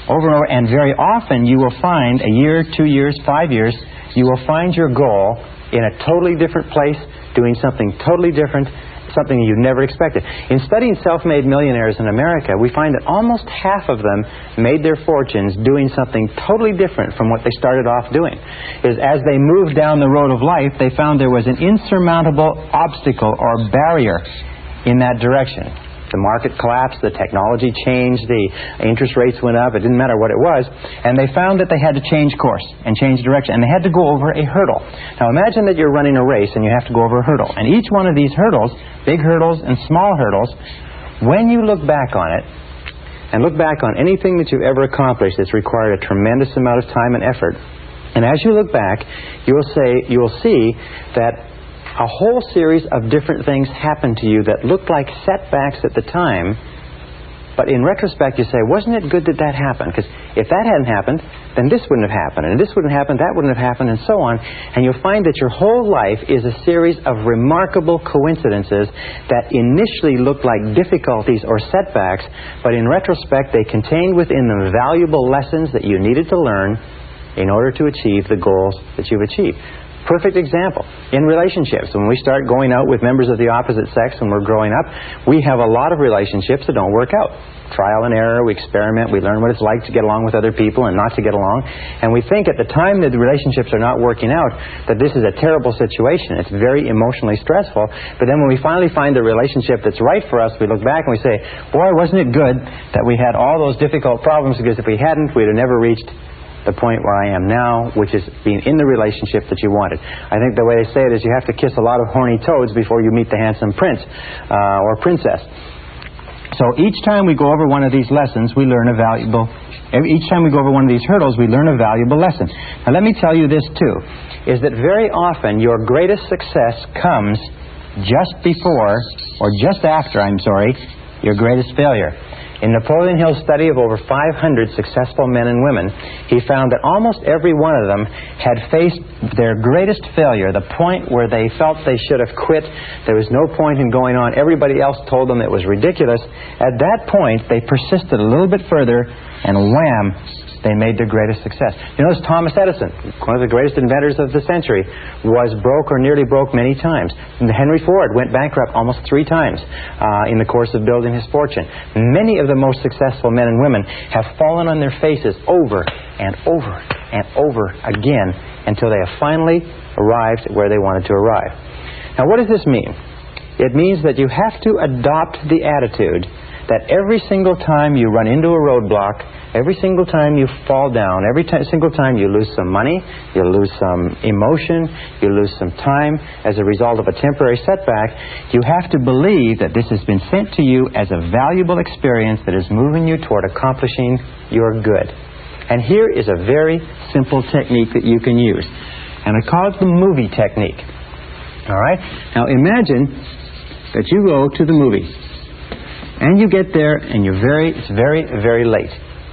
Speaker 3: over and over, and very often you will find a year, 2 years, 5 years, you will find your goal in a totally different place, doing something totally different, something you never expected. In studying self-made millionaires in America, we find that almost half of them made their fortunes doing something totally different from what they started off doing. As they moved down the road of life, they found there was an insurmountable obstacle or barrier in that direction. The market collapsed, the technology changed, the interest rates went up, it didn't matter what it was, and they found that they had to change course and change direction, and they had to go over a hurdle. Now imagine that you're running a race and you have to go over a hurdle, and each one of these hurdles, big hurdles and small hurdles, when you look back on it, and look back on anything that you've ever accomplished that's required a tremendous amount of time and effort, and as you look back, you will see that a whole series of different things happened to you that looked like setbacks at the time, but in retrospect you say, wasn't it good that that happened? Because if that hadn't happened, then this wouldn't have happened, and this wouldn't have happened, that wouldn't have happened, and so on. And you'll find that your whole life is a series of remarkable coincidences that initially look like difficulties or setbacks, but in retrospect they contain within them valuable lessons that you needed to learn in order to achieve the goals that you've achieved. Perfect example. In relationships, when we start going out with members of the opposite sex when we're growing up, we have a lot of relationships that don't work out. Trial and error, we experiment, we learn what it's like to get along with other people and not to get along. And we think at the time that the relationships are not working out that this is a terrible situation. It's very emotionally stressful. But then when we finally find the relationship that's right for us, we look back and we say, boy, wasn't it good that we had all those difficult problems, because if we hadn't, we'd have never reached the point where I am now, which is being in the relationship that you wanted. I think the way they say it is you have to kiss a lot of horny toads before you meet the handsome prince or princess. So each time we go over one of these lessons, we learn a valuable, each time we go over one of these hurdles, we learn a valuable lesson. Now let me tell you this too, is that very often your greatest success comes just before, or just after, your greatest failure. In Napoleon Hill's study of over 500 successful men and women, he found that almost every one of them had faced their greatest failure, the point where they felt they should have quit. There was no point in going on. Everybody else told them it was ridiculous. At that point, they persisted a little bit further, and wham, they made their greatest success. You notice Thomas Edison, one of the greatest inventors of the century, was broke or nearly broke many times. Henry Ford went bankrupt almost 3 times in the course of building his fortune. Many of the most successful men and women have fallen on their faces over and over and over again until they have finally arrived where they wanted to arrive. Now, what does this mean? It means that you have to adopt the attitude that every single time you run into a roadblock, every single time you fall down, single time you lose some money, you lose some emotion, you lose some time as a result of a temporary setback, you have to believe that this has been sent to you as a valuable experience that is moving you toward accomplishing your good. And here is a very simple technique that you can use. And I call it the movie technique. All right? Now imagine that you go to the movie. And you get there, and it's very, very late.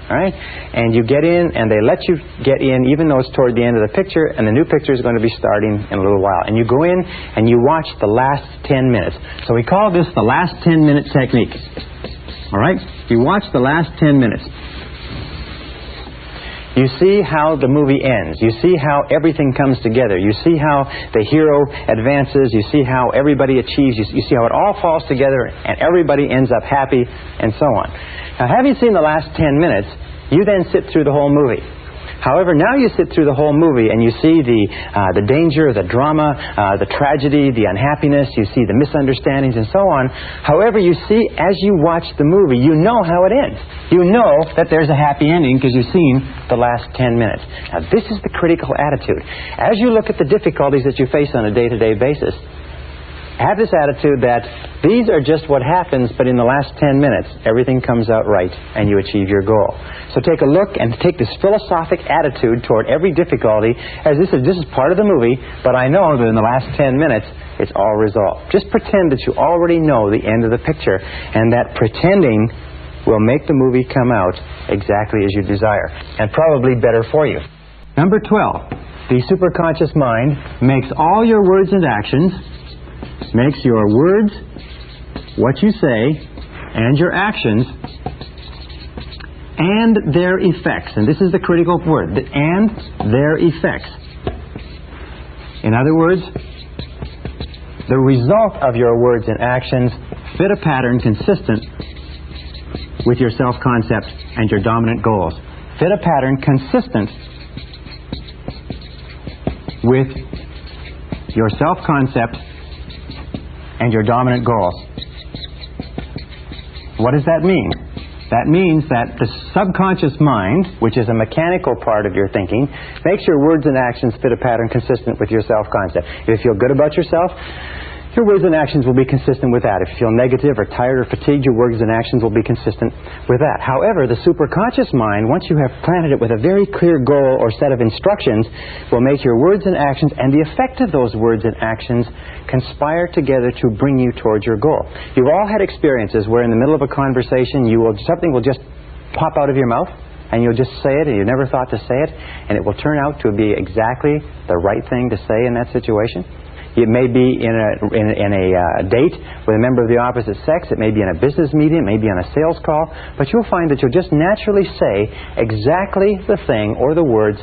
Speaker 3: All right? And you get in, and they let you get in even though it's toward the end of the picture, and the new picture is going to be starting in a little while. And you go in, and you watch the last 10 minutes. So we call this the last 10-minute technique. All right? You watch the last 10 minutes. You see how the movie ends. You see how everything comes together. You see how the hero advances. You see how everybody achieves. You see how it all falls together and everybody ends up happy, and so on. Now, having seen the last 10 minutes, you then sit through the whole movie. However, now you sit through the whole movie and you see the danger, the drama, the tragedy, the unhappiness, you see the misunderstandings and so on. However, you see, as you watch the movie, you know how it ends. You know that there's a happy ending because you've seen the last 10 minutes. Now, this is the critical attitude. As you look at the difficulties that you face on a day-to-day basis, Have this attitude that these are just what happens, but in the last 10 minutes, everything comes out right and you achieve your goal. So take a look and take this philosophic attitude toward every difficulty as this is part of the movie, but I know that in the last 10 minutes, it's all resolved. Just pretend that you already know the end of the picture, and that pretending will make the movie come out exactly as you desire, and probably better for you. Number 12, the superconscious mind makes all your words and actions, makes your words, what you say, and your actions, and their effects. And this is the critical word, and their effects. In other words, the result of your words and actions fit a pattern consistent with your self-concept and your dominant goals. Fit a pattern consistent with your self-concept and your dominant goals. What does that mean? That means that the subconscious mind, which is a mechanical part of your thinking, makes your words and actions fit a pattern consistent with your self-concept. If you feel good about yourself, your words and actions will be consistent with that. If you feel negative or tired or fatigued, your words and actions will be consistent with that. However, the superconscious mind, once you have planted it with a very clear goal or set of instructions, will make your words and actions and the effect of those words and actions conspire together to bring you towards your goal. You've all had experiences where in the middle of a conversation, something will just pop out of your mouth, and you'll just say it, and you never thought to say it, and it will turn out to be exactly the right thing to say in that situation. It may be in a date with a member of the opposite sex. It may be in a business meeting. It may be on a sales call. But you'll find that you'll just naturally say exactly the thing or the words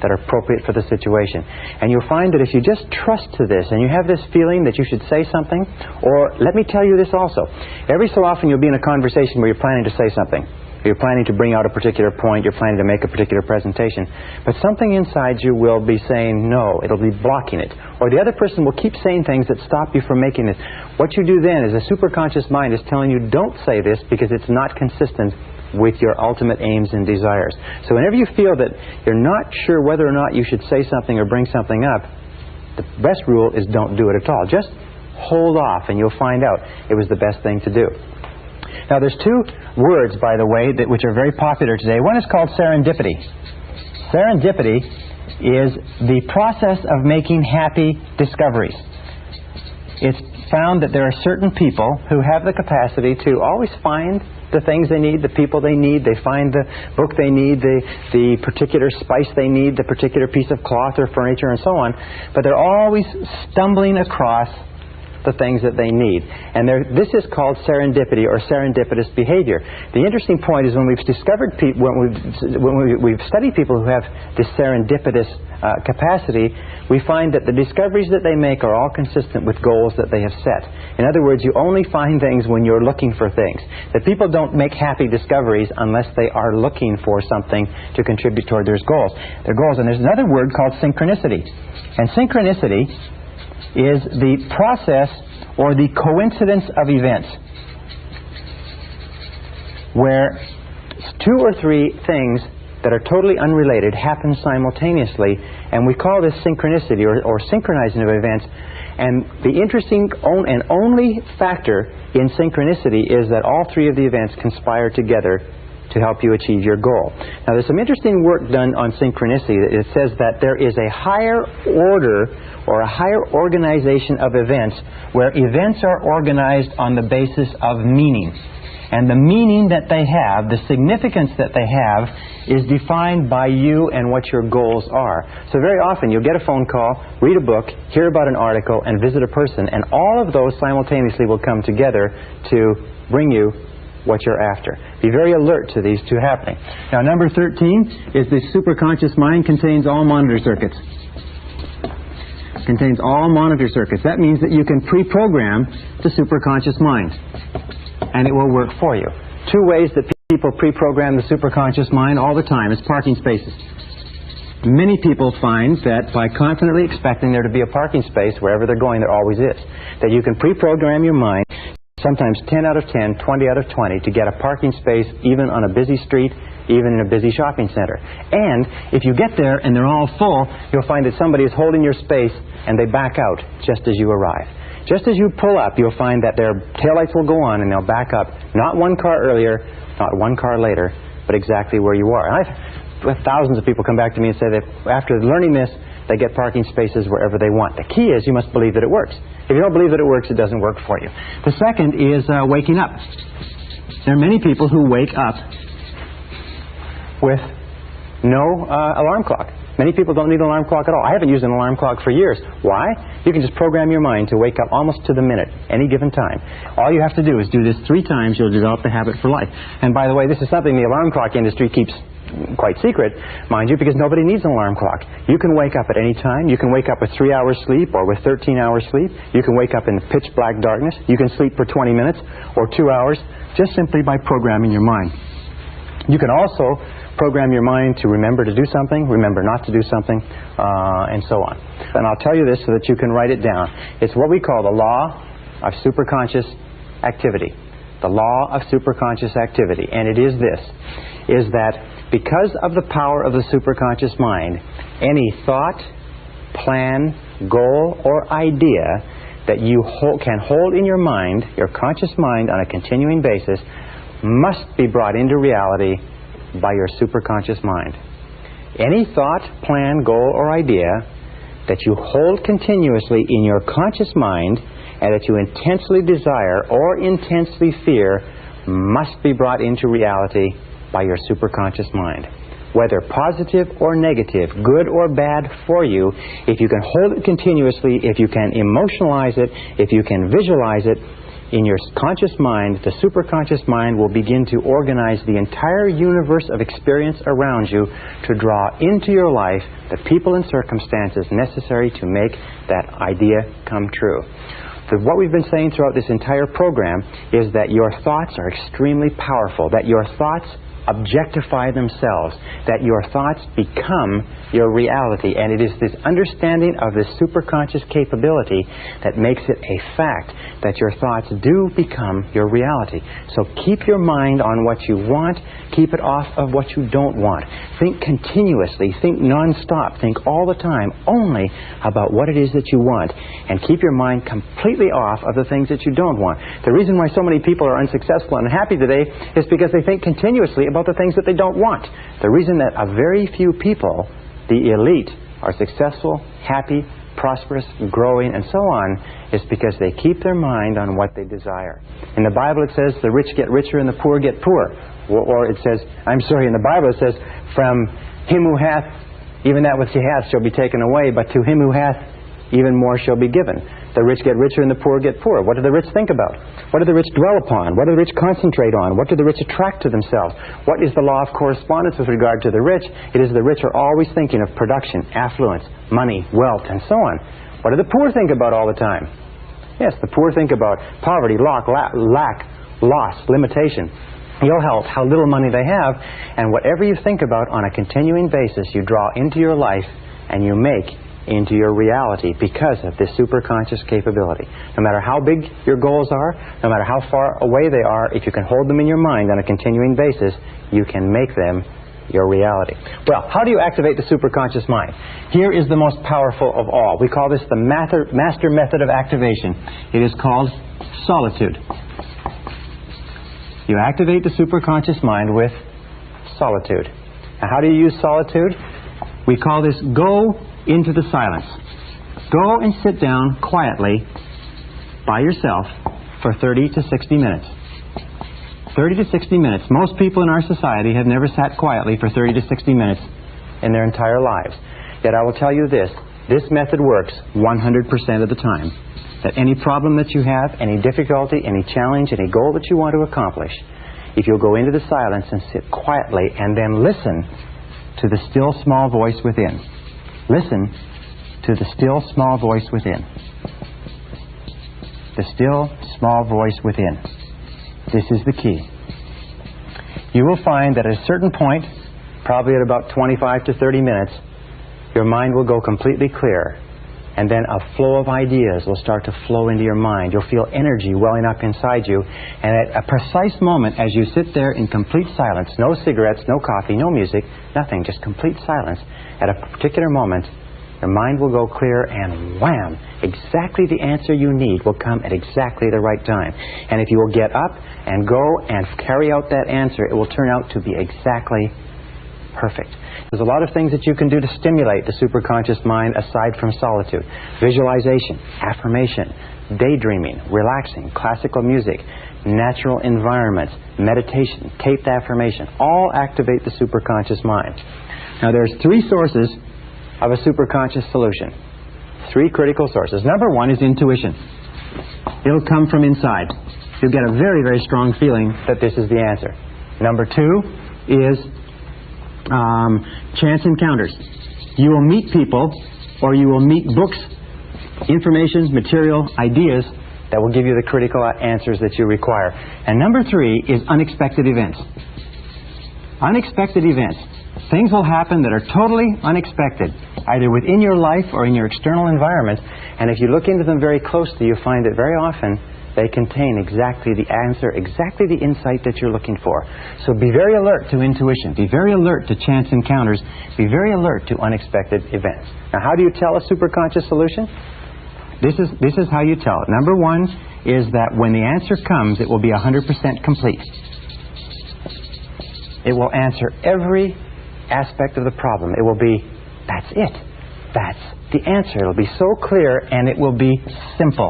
Speaker 3: that are appropriate for the situation. And you'll find that if you just trust to this and you have this feeling that you should say something, or let me tell you this also, every so often you'll be in a conversation where you're planning to say something. You're planning to bring out a particular point. You're planning to make a particular presentation. But something inside you will be saying no. It'll be blocking it. Or the other person will keep saying things that stop you from making it. What you do then is the superconscious mind is telling you don't say this because it's not consistent with your ultimate aims and desires. So whenever you feel that you're not sure whether or not you should say something or bring something up, the best rule is don't do it at all. Just hold off and you'll find out it was the best thing to do. Now, there's two words, by the way, which are very popular today. One is called serendipity. Serendipity is the process of making happy discoveries. It's found that there are certain people who have the capacity to always find the things they need, the people they need. They find the book they need, the particular spice they need, the particular piece of cloth or furniture and so on. But they're always stumbling across the things that they need. And this is called serendipity or serendipitous behavior. The interesting point is when we've discovered when we've studied people who have this serendipitous capacity, we find that the discoveries that they make are all consistent with goals that they have set. In other words, you only find things when you're looking for things. That people don't make happy discoveries unless they are looking for something to contribute toward their goals. And there's another word called synchronicity. And synchronicity is the process or the coincidence of events where two or three things that are totally unrelated happen simultaneously, and we call this synchronicity or synchronizing of events. And the interesting and only factor in synchronicity is that all three of the events conspire together to help you achieve your goal. Now, there's some interesting work done on synchronicity. It says that there is a higher order or a higher organization of events where events are organized on the basis of meaning. And the meaning that they have, the significance that they have, is defined by you and what your goals are. So very often you'll get a phone call, read a book, hear about an article, and visit a person, and all of those simultaneously will come together to bring you what you're after. Be very alert to these two happening. Now, number 13 is the superconscious mind contains all monitor circuits. Contains all monitor circuits. That means that you can pre-program the superconscious mind, and it will work for you. Two ways that people pre-program the superconscious mind all the time is parking spaces. Many people find that by confidently expecting there to be a parking space wherever they're going, there always is. That you can pre-program your mind, sometimes 10 out of 10, 20 out of 20, to get a parking space even on a busy street, even in a busy shopping center. And if you get there and they're all full, you'll find that somebody is holding your space and they back out just as you arrive. Just as you pull up, you'll find that their taillights will go on and they'll back up, not one car earlier, not one car later, but exactly where you are. And I've had thousands of people come back to me and say that after learning this, they get parking spaces wherever they want. The key is you must believe that it works. If you don't believe that it works, it doesn't work for you. The second is waking up. There are many people who wake up with no alarm clock. Many people don't need an alarm clock at all. I haven't used an alarm clock for years. Why? You can just program your mind to wake up almost to the minute, any given time. All you have to do is do this 3 times. You'll develop the habit for life. And by the way, this is something the alarm clock industry keeps quite secret, mind you, because nobody needs an alarm clock. You can wake up at any time. You can wake up with 3 hours sleep or with 13 hours sleep. You can wake up in pitch black darkness. You can sleep for 20 minutes or 2 hours just simply by programming your mind. You can also program your mind to remember to do something, remember not to do something, and so on. And I'll tell you this so that you can write it down. It's what we call the law of superconscious activity. The law of superconscious activity. And it is this, is that because of the power of the superconscious mind, any thought, plan, goal, or idea that you can hold in your mind, your conscious mind, on a continuing basis, must be brought into reality by your superconscious mind. Any thought, plan, goal, or idea that you hold continuously in your conscious mind and that you intensely desire or intensely fear must be brought into reality by your superconscious mind. Whether positive or negative, good or bad for you, if you can hold it continuously, if you can emotionalize it, if you can visualize it, in your conscious mind, the superconscious mind will begin to organize the entire universe of experience around you to draw into your life the people and circumstances necessary to make that idea come true. What we've been saying throughout this entire program is that your thoughts are extremely powerful, that your thoughts objectify themselves, that your thoughts become your reality. And it is this understanding of this superconscious capability that makes it a fact that your thoughts do become your reality. So keep your mind on what you want, keep it off of what you don't want. Think continuously, think non-stop, think all the time only about what it is that you want, and keep your mind completely off of the things that you don't want. The reason why so many people are unsuccessful and unhappy today is because they think continuously about the things that they don't want. The reason that a very few people, the elite, are successful, happy, prosperous, growing, and so on, is because they keep their mind on what they desire. In the Bible it says the rich get richer and the poor get poor. Or it says, in the Bible it says, from him who hath, even that which he hath shall be taken away, but to him who hath, even more shall be given. The rich get richer and the poor get poor. What do the rich think about? What do the rich dwell upon? What do the rich concentrate on? What do the rich attract to themselves? What is the law of correspondence with regard to the rich? It is the rich are always thinking of production, affluence, money, wealth, and so on. What do the poor think about all the time? Yes, the poor think about poverty, lack, loss, limitation, ill health, how little money they have, and whatever you think about on a continuing basis, you draw into your life and you make into your reality because of this superconscious capability. No matter how big your goals are, no matter how far away they are, if you can hold them in your mind on a continuing basis, you can make them your reality. Well, how do you activate the superconscious mind? Here is the most powerful of all. We call this the master method of activation. It is called solitude. You activate the superconscious mind with solitude. Now, how do you use solitude? We call this go into the silence. Go and sit down quietly by yourself for 30 to 60 minutes. 30 to 60 minutes. Most people in our society have never sat quietly for 30 to 60 minutes in their entire lives. Yet I will tell you this method works 100% of the time. That any problem that you have, any difficulty, any challenge, any goal that you want to accomplish, if you'll go into the silence and sit quietly and then listen to the still small voice within. Listen to the still small voice within. The still small voice within. This is the key. You will find that at a certain point, probably at about 25 to 30 minutes, your mind will go completely clear, and then a flow of ideas will start to flow into your mind. You'll feel energy welling up inside you, and at a precise moment as you sit there in complete silence, no cigarettes, no coffee, no music, nothing, just complete silence, at a particular moment, Your mind will go clear, and wham, exactly the answer you need will come at exactly the right time. And if you will get up and go and carry out that answer, it will turn out to be exactly perfect. There's a lot of things that you can do to stimulate the superconscious mind aside from solitude. Visualization, affirmation, daydreaming, relaxing, classical music, natural environments, meditation, taped affirmation, all activate the superconscious mind. Now there's three sources of a superconscious solution. Three critical sources. Number one is intuition. It'll come from inside. You'll get a very, very strong feeling that this is the answer. Number two is chance encounters. You will meet people, or you will meet books, information, material, ideas that will give you the critical answers that you require. And number three is unexpected events. Unexpected events. Things will happen that are totally unexpected, either within your life or in your external environment. And if you look into them very closely, you'll find that very often they contain exactly the answer, exactly the insight that you're looking for. So be very alert to intuition. Be very alert to chance encounters. Be very alert to unexpected events. Now, how do you tell a superconscious solution? This is how you tell it. Number one is that when the answer comes, it will be 100% complete. It will answer every aspect of the problem. It will be, that's it. That's the answer. It'll be so clear, and it will be simple.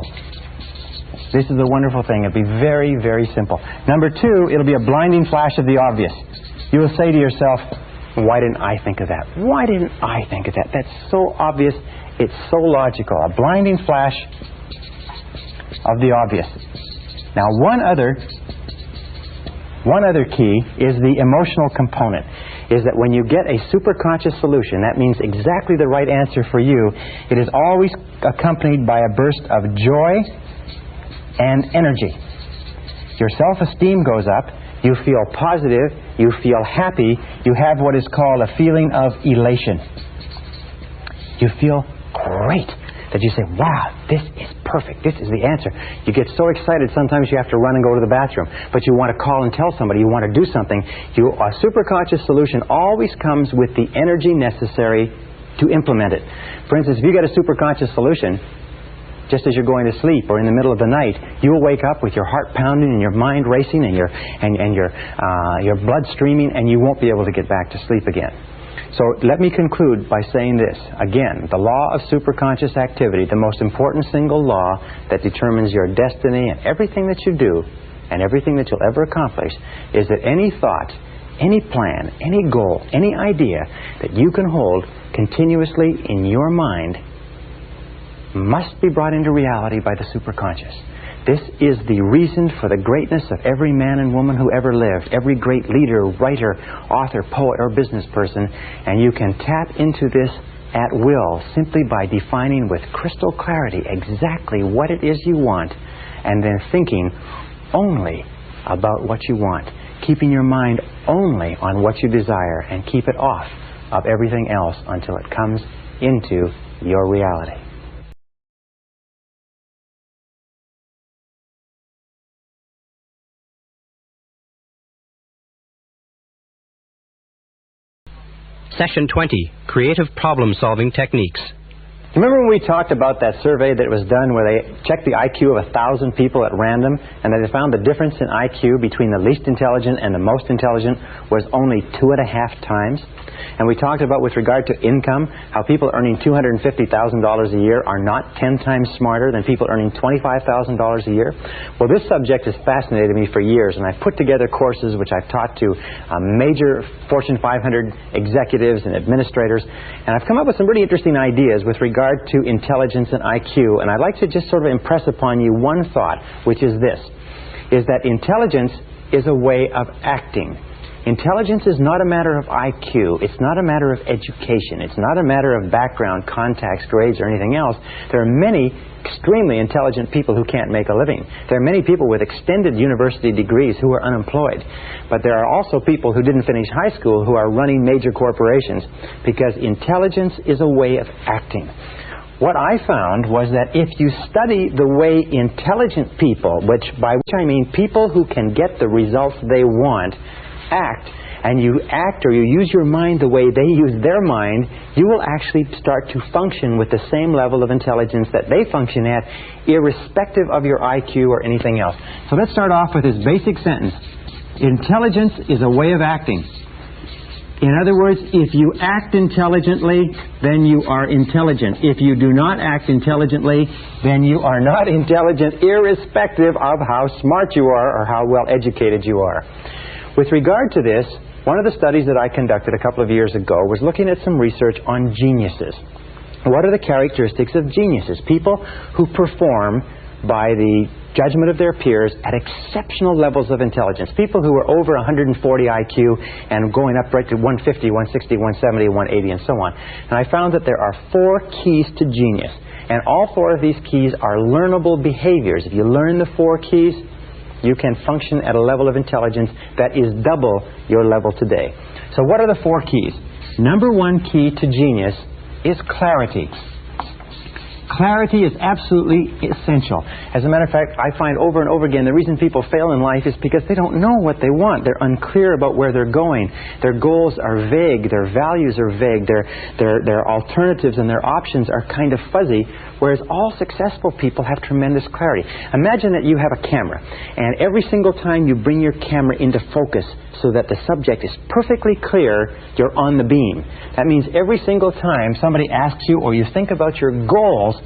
Speaker 3: This is the wonderful thing. It'll be very, very simple. Number two, it'll be a blinding flash of the obvious. You will say to yourself, why didn't I think of that? Why didn't I think of that? That's so obvious. It's so logical. A blinding flash of the obvious. Now, one other key is the emotional component. Is that when you get a superconscious solution, that means exactly the right answer for you, it is always accompanied by a burst of joy and energy. Your self-esteem goes up, you feel positive, you feel happy, you have what is called a feeling of elation. You feel great that you say, wow, this is perfect, this is the answer. You get so excited sometimes you have to run and go to the bathroom, but you want to call and tell somebody, you want to do something. A superconscious solution always comes with the energy necessary to implement it. For instance, if you get a superconscious solution, just as you're going to sleep or in the middle of the night, you will wake up with your heart pounding and your mind racing and your blood streaming, and you won't be able to get back to sleep again. So let me conclude by saying this. Again, the law of superconscious activity, the most important single law that determines your destiny and everything that you do and everything that you'll ever accomplish, is that any thought, any plan, any goal, any idea that you can hold continuously in your mind must be brought into reality by the superconscious. This is the reason for the greatness of every man and woman who ever lived, every great leader, writer, author, poet, or business person, and you can tap into this at will simply by defining with crystal clarity exactly what it is you want, and then thinking only about what you want, keeping your mind only on what you desire, and keep it off of everything else until it comes into your reality.
Speaker 2: Session 20, Creative Problem-Solving Techniques.
Speaker 3: Remember when we talked about that survey that was done where they checked the IQ of 1,000 people at random, and they found the difference in IQ between the least intelligent and the most intelligent was only 2.5 times? And we talked about, with regard to income, how people earning $250,000 a year are not 10 times smarter than people earning $25,000 a year. Well, this subject has fascinated me for years, and I've put together courses which I've taught to major Fortune 500 executives and administrators, and I've come up with some really interesting ideas with regard to intelligence and IQ, and I'd like to just sort of impress upon you one thought, which is this, is that intelligence is a way of acting. Intelligence is not a matter of IQ. It's not a matter of education. It's not a matter of background, contacts, grades, or anything else. There are many extremely intelligent people who can't make a living. There are many people with extended university degrees who are unemployed. But there are also people who didn't finish high school who are running major corporations, because intelligence is a way of acting. What I found was that if you study the way intelligent people, by which I mean people who can get the results they want, act, and you act or you use your mind the way they use their mind, you will actually start to function with the same level of intelligence that they function at, irrespective of your IQ or anything else. So let's start off with this basic sentence. Intelligence is a way of acting. In other words, if you act intelligently, then you are intelligent. If you do not act intelligently, then you are not intelligent, irrespective of how smart you are or how well educated you are. With regard to this, one of the studies that I conducted a couple of years ago was looking at some research on geniuses. What are the characteristics of geniuses? People who perform by the judgment of their peers at exceptional levels of intelligence. People who are over 140 IQ and going up right to 150, 160, 170, 180, and so on. And I found that there are 4 keys to genius. And all 4 of these keys are learnable behaviors. If you learn the 4 keys, you can function at a level of intelligence that is double your level today. So what are the 4 keys? Number 1 key to genius is clarity. Clarity is absolutely essential. As a matter of fact, I find over and over again the reason people fail in life is because they don't know what they want. They're unclear about where they're going. Their goals are vague. Their values are vague. Their alternatives and their options are kind of fuzzy, whereas all successful people have tremendous clarity. Imagine that you have a camera, and every single time you bring your camera into focus so that the subject is perfectly clear, you're on the beam. That means every single time somebody asks you or you think about your goals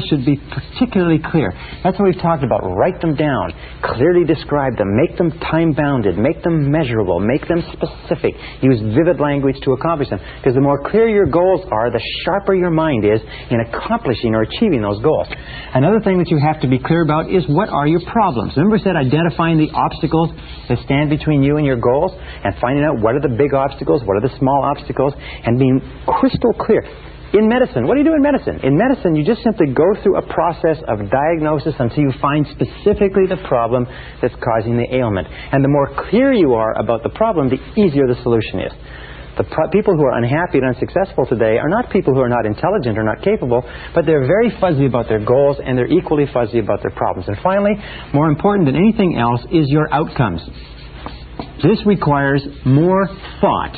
Speaker 3: should be particularly clear. That's what we've talked about. Write them down. Clearly describe them. Make them time-bounded. Make them measurable. Make them specific. Use vivid language to accomplish them. Because the more clear your goals are, the sharper your mind is in accomplishing or achieving those goals. Another thing that you have to be clear about is what are your problems. Remember I said identifying the obstacles that stand between you and your goals and finding out what are the big obstacles, what are the small obstacles, and being crystal clear. In medicine, what do you do in medicine? In medicine, you just simply go through a process of diagnosis until you find specifically the problem that's causing the ailment. And the more clear you are about the problem, the easier the solution is. The people who are unhappy and unsuccessful today are not people who are not intelligent or not capable, but they're very fuzzy about their goals and they're equally fuzzy about their problems. And finally, more important than anything else is your outcomes. This requires more thought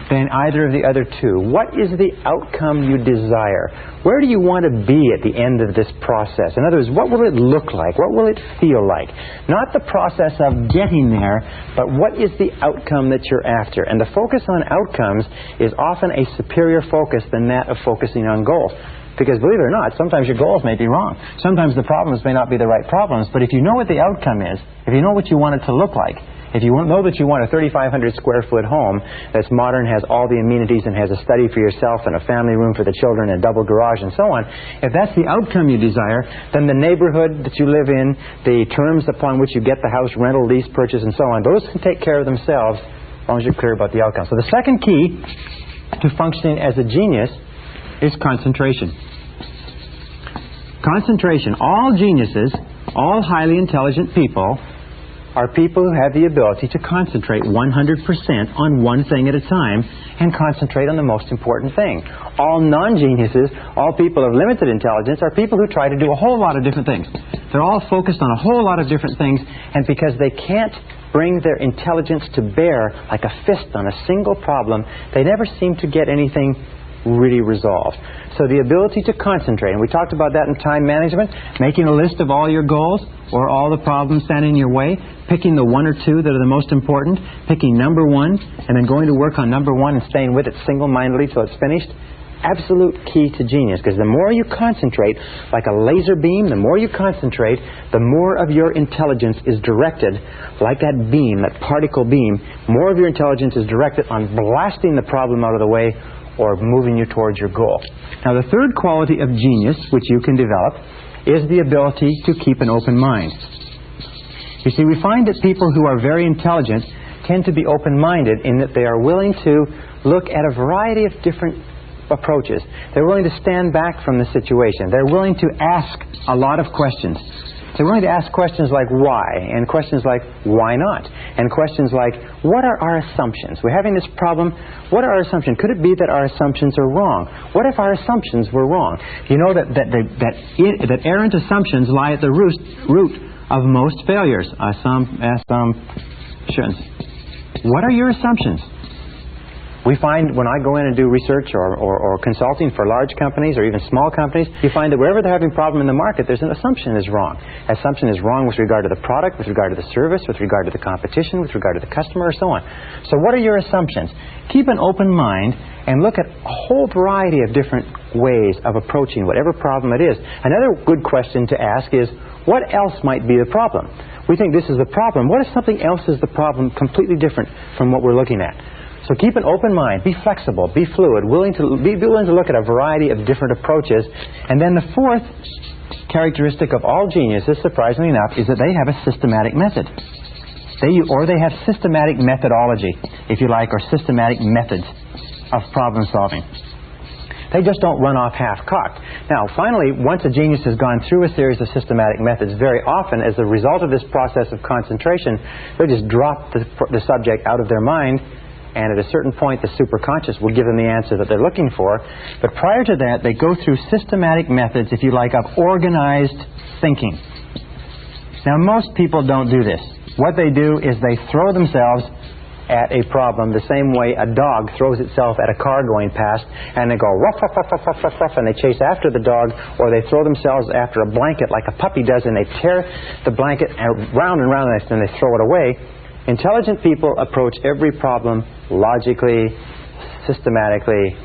Speaker 3: than either of the other 2. What is the outcome you desire? Where do you want to be at the end of this process? In other words, what will it look like? What will it feel like? Not the process of getting there, but what is the outcome that you're after? And the focus on outcomes is often a superior focus than that of focusing on goals. Because believe it or not, sometimes your goals may be wrong. Sometimes the problems may not be the right problems, but if you know what the outcome is, if you know what you want it to look like, if you know that you want a 3,500 square foot home that's modern, has all the amenities, and has a study for yourself and a family room for the children and a double garage and so on, if that's the outcome you desire, then the neighborhood that you live in, the terms upon which you get the house, rental, lease, purchase, and so on, those can take care of themselves as long as you're clear about the outcome. So the second key to functioning as a genius is concentration. Concentration. All geniuses, all highly intelligent people, are people who have the ability to concentrate 100% on one thing at a time and concentrate on the most important thing. All non-geniuses, all people of limited intelligence, are people who try to do a whole lot of different things. They're all focused on a whole lot of different things, and because they can't bring their intelligence to bear like a fist on a single problem, they never seem to get anything really resolved. So the ability to concentrate, and we talked about that in time management, making a list of all your goals or all the problems standing in your way, picking the 1 or 2 that are the most important, picking number 1, and then going to work on number 1 and staying with it single-mindedly till it's finished. Absolute key to genius, because the more you concentrate, like a laser beam, the more you concentrate, the more of your intelligence is directed, like that beam, that particle beam, more of your intelligence is directed on blasting the problem out of the way or moving you towards your goal. Now, the third quality of genius, which you can develop, is the ability to keep an open mind. You see, we find that people who are very intelligent tend to be open-minded in that they are willing to look at a variety of different approaches. They're willing to stand back from the situation. They're willing to ask a lot of questions. They're willing to ask questions like why, and questions like why not, and questions like what are our assumptions? We're having this problem. What are our assumptions? Could it be that our assumptions are wrong? What if our assumptions were wrong? You know that errant assumptions lie at the root of most failures. Assumptions. What are your assumptions? We find when I go in and do research or consulting for large companies or even small companies, you find that wherever they're having a problem in the market, there's an assumption is wrong. Assumption is wrong with regard to the product, with regard to the service, with regard to the competition, with regard to the customer, or so on. So what are your assumptions? Keep an open mind and look at a whole variety of different ways of approaching whatever problem it is. Another good question to ask is, what else might be the problem? We think this is the problem. What if something else is the problem completely different from what we're looking at? So keep an open mind, be flexible, be fluid, be willing to look at a variety of different approaches. And then the fourth characteristic of all geniuses, surprisingly enough, is that they have a systematic method. They have systematic methodology, if you like, or systematic methods of problem solving. They just don't run off half-cocked. Now, finally, once a genius has gone through a series of systematic methods, very often, as a result of this process of concentration, they just drop the subject out of their mind, and at a certain point, the superconscious will give them the answer that they're looking for. But prior to that, they go through systematic methods, if you like, of organized thinking. Now, most people don't do this. What they do is they throw themselves at a problem the same way a dog throws itself at a car going past, and they go ruff, ruff, ruff, ruff, ruff, ruff, ruff, and they chase after the dog, or they throw themselves after a blanket like a puppy does, and they tear the blanket round and round, and they throw it away. Intelligent people approach every problem logically, systematically,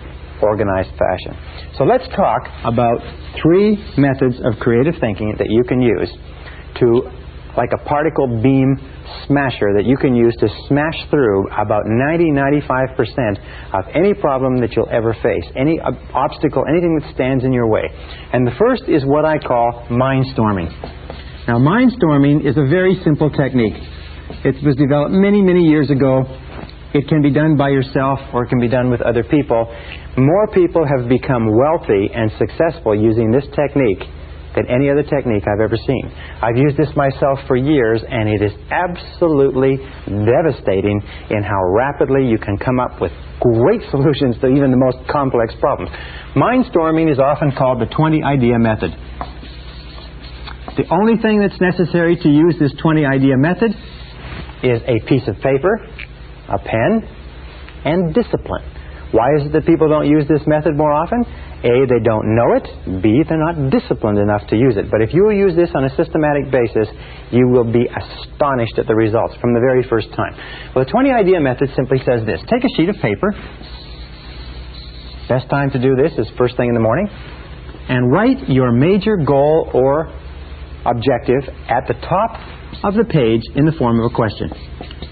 Speaker 3: organized fashion. So let's talk about 3 methods of creative thinking that you can use to, like a particle beam smasher, that you can use to smash through about 90-95% of any problem that you'll ever face, any obstacle, anything that stands in your way. And the first is what I call mindstorming. Now, mindstorming is a very simple technique. It was developed many, many years ago. It can be done by yourself, or it can be done with other people. More people have become wealthy and successful using this technique than any other technique I've ever seen. I've used this myself for years, and it is absolutely devastating in how rapidly you can come up with great solutions to even the most complex problems. Mindstorming is often called the 20-idea method. The only thing that's necessary to use this 20-idea method is a piece of paper, a pen, and discipline. Why is it that people don't use this method more often? A, they don't know it. B, they're not disciplined enough to use it. But if you will use this on a systematic basis, you will be astonished at the results from the very first time. Well, the 20-idea method simply says this. Take a sheet of paper. Best time to do this is first thing in the morning. And write your major goal or objective at the top of the page in the form of a question.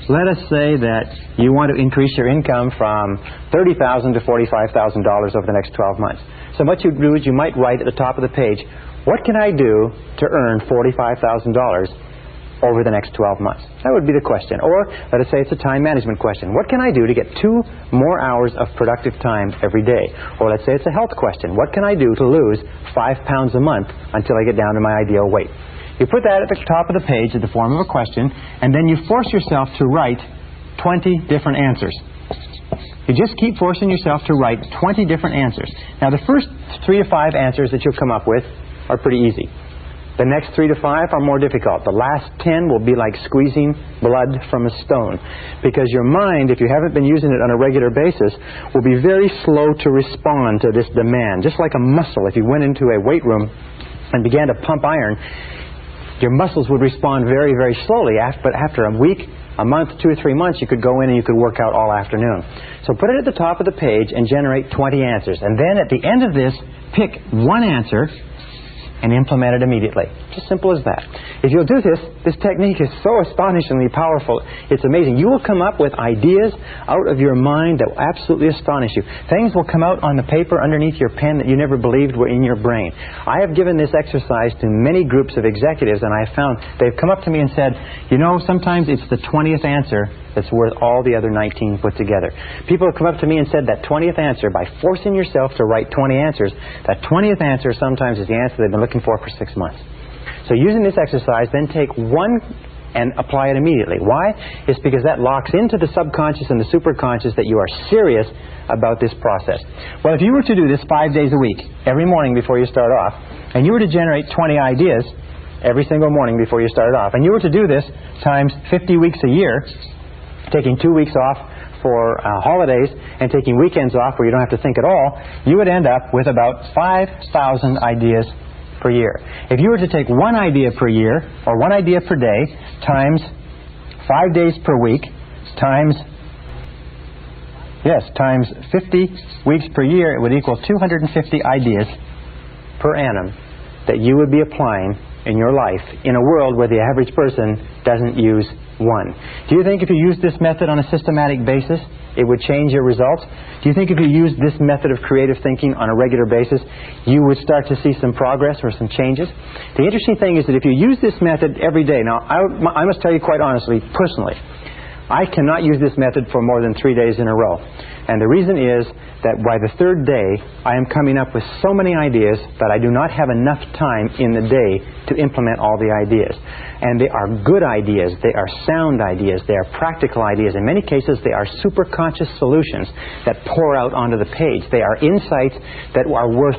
Speaker 3: Let us say that you want to increase your income from $30,000 to $45,000 over the next 12 months. So what you do is you might write at the top of the page, what can I do to earn $45,000 over the next 12 months? That would be the question. Or let us say it's a time management question. What can I do to get 2 more hours of productive time every day? Or let's say it's a health question. What can I do to lose 5 pounds a month until I get down to my ideal weight? You put that at the top of the page in the form of a question, and then you force yourself to write 20 different answers. You just keep forcing yourself to write 20 different answers. Now, the first 3 to 5 answers that you'll come up with are pretty easy. The next 3 to 5 are more difficult. The last 10 will be like squeezing blood from a stone, because your mind, if you haven't been using it on a regular basis, will be very slow to respond to this demand. Just like a muscle, if you went into a weight room and began to pump iron, your muscles would respond very, very slowly. But after a week, a month, 2 or 3 months, you could go in and you could work out all afternoon. So put it at the top of the page and generate 20 answers. And then at the end of this, pick 1 answer and implement it immediately. Just simple as that. If you'll do this, this technique is so astonishingly powerful. It's amazing. You will come up with ideas out of your mind that will absolutely astonish you. Things will come out on the paper underneath your pen that you never believed were in your brain. I have given this exercise to many groups of executives, and I found they've come up to me and said, you know, sometimes it's the 20th answer that's worth all the other 19 put together. People have come up to me and said that 20th answer, by forcing yourself to write 20 answers, that 20th answer sometimes is the answer they've been looking for 6 months. So using this exercise, then take 1 and apply it immediately. Why? It's because that locks into the subconscious and the superconscious that you are serious about this process. Well, if you were to do this 5 days a week, every morning before you start off, and you were to generate 20 ideas every single morning before you started off, and you were to do this times 50 weeks a year, taking 2 weeks off for holidays and taking weekends off where you don't have to think at all, you would end up with about 5,000 ideas per year. If you were to take one idea per year, or one idea per day, times 5 days per week, times 50 weeks per year, it would equal 250 ideas per annum that you would be applying in your life in a world where the average person doesn't use one. Do you think if you used this method on a systematic basis, it would change your results? Do you think if you used this method of creative thinking on a regular basis, you would start to see some progress or some changes? The interesting thing is that if you use this method every day, now I must tell you quite honestly, personally, I cannot use this method for more than 3 days in a row. And the reason is that by the third day, I am coming up with so many ideas that I do not have enough time in the day to implement all the ideas. And they are good ideas, they are sound ideas, they are practical ideas. In many cases, they are superconscious solutions that pour out onto the page. They are insights that are worth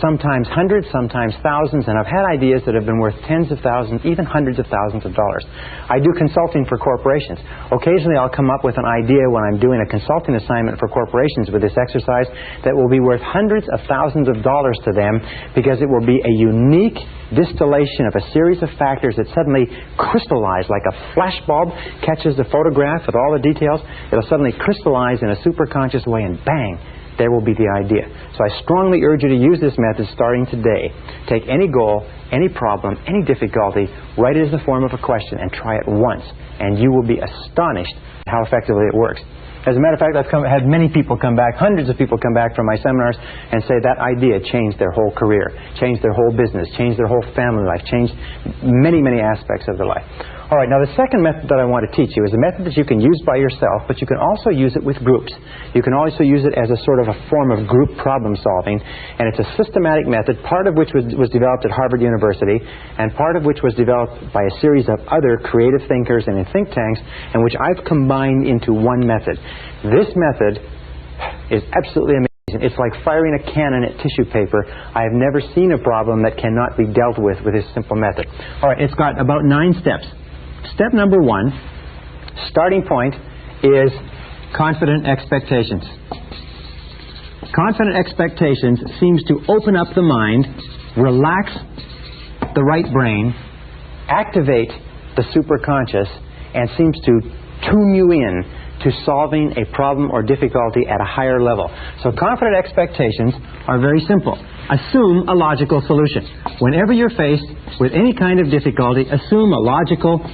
Speaker 3: sometimes hundreds, sometimes thousands, and I've had ideas that have been worth tens of thousands, even hundreds of thousands of dollars. I do consulting for corporations. Occasionally I'll come up with an idea when I'm doing a consulting assignment for corporations with this exercise that will be worth hundreds of thousands of dollars to them because it will be a unique distillation of a series of factors that suddenly crystallize like a flashbulb catches the photograph with all the details. It'll suddenly crystallize in a superconscious way and bang, there will be the idea. So I strongly urge you to use this method starting today. Take any goal, any problem, any difficulty, write it as the form of a question and try it once, and you will be astonished at how effectively it works. As a matter of fact, I've had many people come back, hundreds of people come back from my seminars and say that idea changed their whole career, changed their whole business, changed their whole family life, changed many, many aspects of their life. All right, now the second method that I want to teach you is a method that you can use by yourself, but you can also use it with groups. You can also use it as a sort of a form of group problem solving, and it's a systematic method, part of which was developed at Harvard University, and part of which was developed by a series of other creative thinkers and in think tanks, and which I've combined into one method. This method is absolutely amazing. It's like firing a cannon at tissue paper. I have never seen a problem that cannot be dealt with this simple method. All right, it's got about 9 steps. Step number 1, starting point, is confident expectations. Confident expectations seems to open up the mind, relax the right brain, activate the superconscious, and seems to tune you in to solving a problem or difficulty at a higher level. So confident expectations are very simple. Assume a logical solution. Whenever you're faced with any kind of difficulty, assume a logical,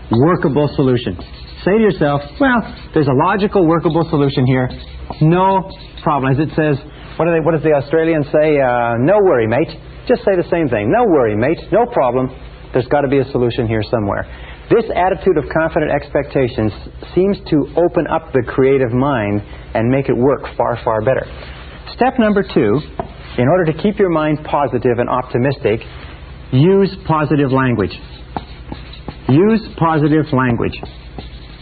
Speaker 3: workable solution. Say to yourself, well, there's a logical, workable solution here. No problem. As it says, what does the Australians say? No worry, mate. Just say the same thing. No worry, mate. No problem. There's got to be a solution here somewhere. This attitude of confident expectations seems to open up the creative mind and make it work far, far better. Step number 2, in order to keep your mind positive and optimistic, use positive language. Use positive language.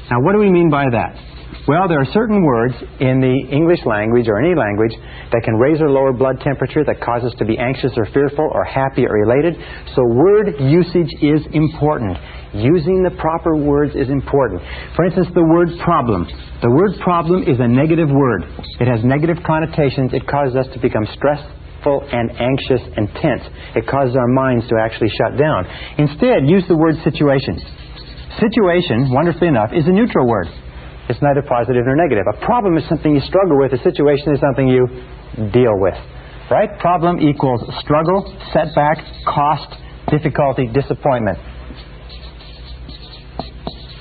Speaker 3: Now, what do we mean by that? Well, there are certain words in the English language or any language that can raise or lower blood temperature, that cause us to be anxious or fearful or happy or elated. So word usage is important. Using the proper words is important. For instance, the word problem. The word problem is a negative word. It has negative connotations. It causes us to become stressful and anxious and tense. It causes our minds to actually shut down. Instead, use the word situation. Situation, wonderfully enough, is a neutral word. It's neither positive nor negative. A problem is something you struggle with. A situation is something you deal with. Right? Problem equals struggle, setback, cost, difficulty, disappointment.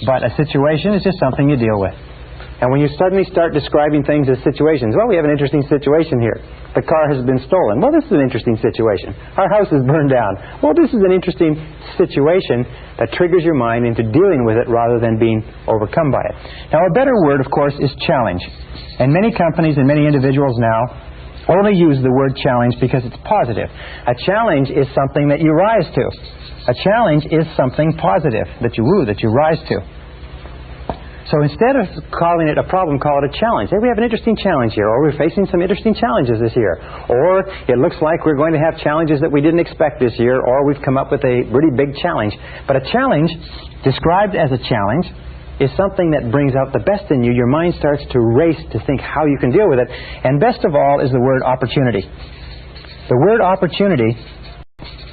Speaker 3: But a situation is just something you deal with. And when you suddenly start describing things as situations, well, we have an interesting situation here. The car has been stolen. Well, this is an interesting situation. Our house is burned down. Well, this is an interesting situation that triggers your mind into dealing with it rather than being overcome by it. Now, a better word, of course, is challenge. And many companies and many individuals now only use the word challenge because it's positive. A challenge is something that you rise to. A challenge is something positive that you rise to. So instead of calling it a problem, call it a challenge. Hey, we have an interesting challenge here, or we're facing some interesting challenges this year. Or it looks like we're going to have challenges that we didn't expect this year, or we've come up with a really big challenge. But a challenge, described as a challenge, is something that brings out the best in you, your mind starts to race to think how you can deal with it. And best of all is the word opportunity. The word opportunity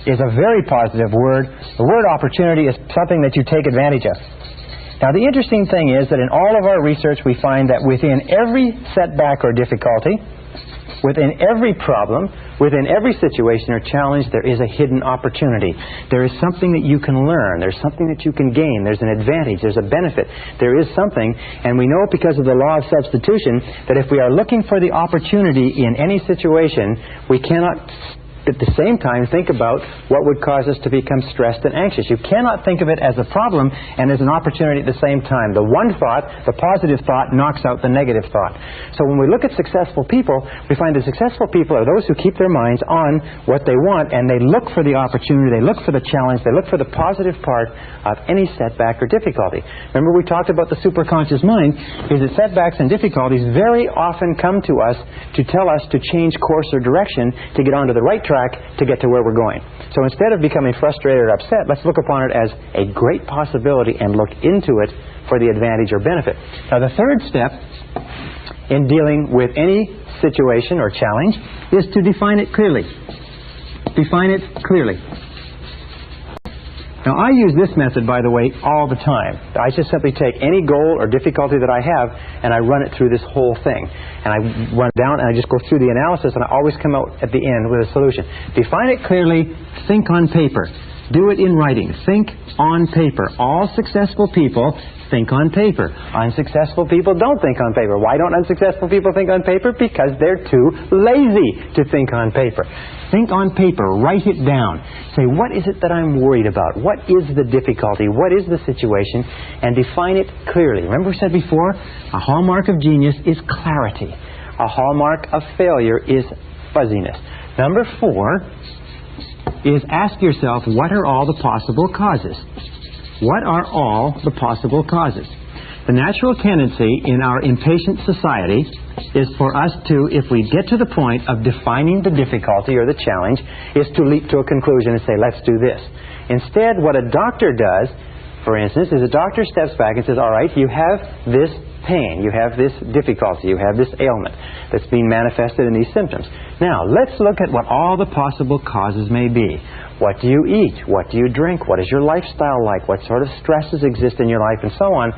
Speaker 3: is a very positive word. The word opportunity is something that you take advantage of. Now, the interesting thing is that in all of our research, we find that within every setback or difficulty, within every problem, within every situation or challenge, there is a hidden opportunity. There is something that you can learn. There's something that you can gain. There's an advantage. There's a benefit. There is something, and we know because of the law of substitution that if we are looking for the opportunity in any situation, we cannot at the same time think about what would cause us to become stressed and anxious. You cannot think of it as a problem and as an opportunity at the same time. The one thought, the positive thought, knocks out the negative thought. So when we look at successful people, we find that successful people are those who keep their minds on what they want, and they look for the opportunity, they look for the challenge, they look for the positive part of any setback or difficulty. Remember, we talked about the superconscious mind, is that setbacks and difficulties very often come to us to tell us to change course or direction, to get onto the right track, to get to where we're going. So instead of becoming frustrated or upset, let's look upon it as a great possibility and look into it for the advantage or benefit. Now, the third step in dealing with any situation or challenge is to define it clearly. Define it clearly. Now, I use this method, by the way, all the time. I just simply take any goal or difficulty that I have and I run it through this whole thing. And I run down and I just go through the analysis, and I always come out at the end with a solution. Define it clearly. Think on paper. Do it in writing. Think on paper. All successful people think on paper. Unsuccessful people don't think on paper. Why don't unsuccessful people think on paper? Because they're too lazy to think on paper. Think on paper. Write it down. Say, what is it that I'm worried about? What is the difficulty? What is the situation? And define it clearly. Remember we said before, a hallmark of genius is clarity. A hallmark of failure is fuzziness. Number 4 is ask yourself, what are all the possible causes? What are all the possible causes? The natural tendency in our impatient society is for us to, if we get to the point of defining the difficulty or the challenge, is to leap to a conclusion and say, let's do this. Instead, what a doctor does, for instance, is a doctor steps back and says, all right, you have this pain, you have this difficulty, you have this ailment that's being manifested in these symptoms. Now, let's look at what all the possible causes may be. What do you eat? What do you drink? What is your lifestyle like? What sort of stresses exist in your life, and so on?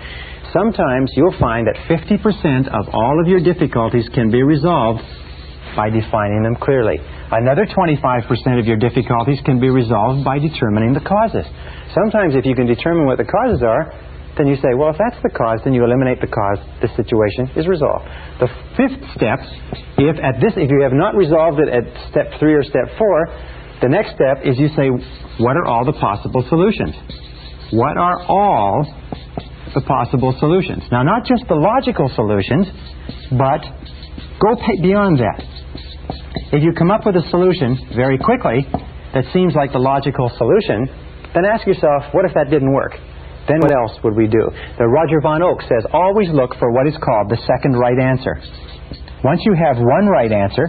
Speaker 3: Sometimes you'll find that 50% of all of your difficulties can be resolved by defining them clearly. Another 25% of your difficulties can be resolved by determining the causes. Sometimes if you can determine what the causes are, then you say, well, if that's the cause, then you eliminate the cause, the situation is resolved. The 5th step, if you have not resolved it at step 3 or step 4, the next step is you say, what are all the possible solutions? What are all the possible solutions? Now, not just the logical solutions, but go beyond that. If you come up with a solution very quickly that seems like the logical solution, then ask yourself, what if that didn't work? Then what else would we do? The Roger Von Oak says, always look for what is called the second right answer. Once you have one right answer,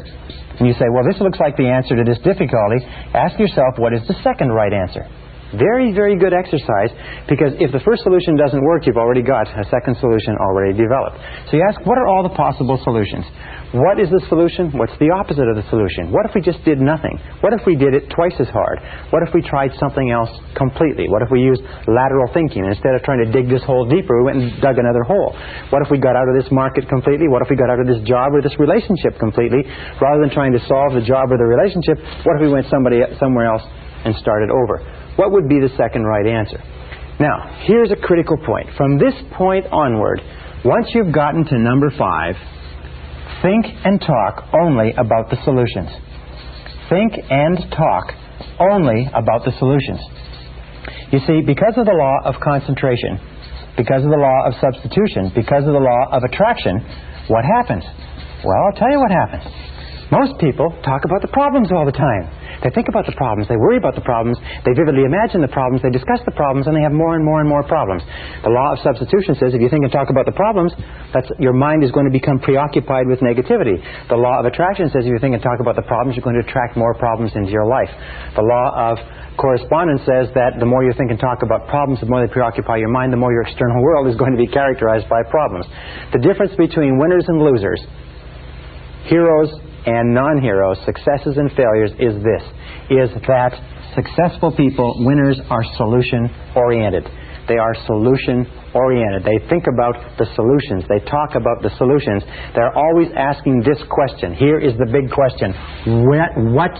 Speaker 3: and you say, well, this looks like the answer to this difficulty, ask yourself, what is the second right answer? Very, very good exercise, because if the first solution doesn't work, you've already got a second solution already developed. So you ask, what are all the possible solutions? What is the solution? What's the opposite of the solution? What if we just did nothing? What if we did it twice as hard? What if we tried something else completely? What if we used lateral thinking? Instead of trying to dig this hole deeper, we went and dug another hole. What if we got out of this market completely? What if we got out of this job or this relationship completely? Rather than trying to solve the job or the relationship, what if we went somewhere else and started over? What would be the second right answer? Now, here's a critical point. From this point onward, once you've gotten to number 5, think and talk only about the solutions. Think and talk only about the solutions. You see, because of the law of concentration, because of the law of substitution, because of the law of attraction, what happens? Well, I'll tell you what happens. Most people talk about the problems all the time. They think about the problems, they worry about the problems, they vividly imagine the problems, they discuss the problems, and they have more and more and more problems. The law of substitution says if you think and talk about the problems, your mind is going to become preoccupied with negativity. The law of attraction says if you think and talk about the problems, you're going to attract more problems into your life. The law of correspondence says that the more you think and talk about problems, the more they preoccupy your mind, the more your external world is going to be characterized by problems. The difference between winners and losers, heroes and non-heroes, successes and failures is this, is that successful people, winners, are solution-oriented. They are solution-oriented. They think about the solutions. They talk about the solutions. They're always asking this question. Here is the big question. What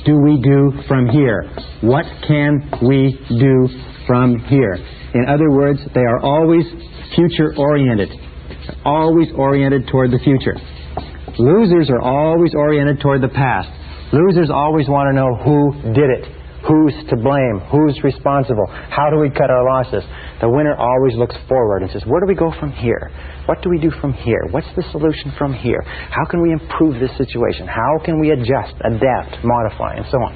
Speaker 3: do we do from here? What can we do from here? In other words, they are always future-oriented. Always oriented toward the future. Losers are always oriented toward the past. Losers always want to know who did it, who's to blame, who's responsible, how do we cut our losses. The winner always looks forward and says, where do we go from here? What do we do from here? What's the solution from here? How can we improve this situation? How can we adjust, adapt, modify, and so on?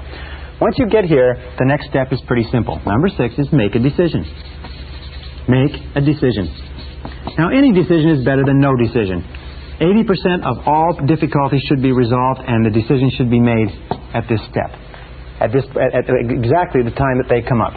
Speaker 3: Once you get here, the next step is pretty simple. Number 6 is make a decision. Make a decision. Now, any decision is better than no decision. 80% of all difficulties should be resolved, and the decision should be made at this step, at exactly the time that they come up.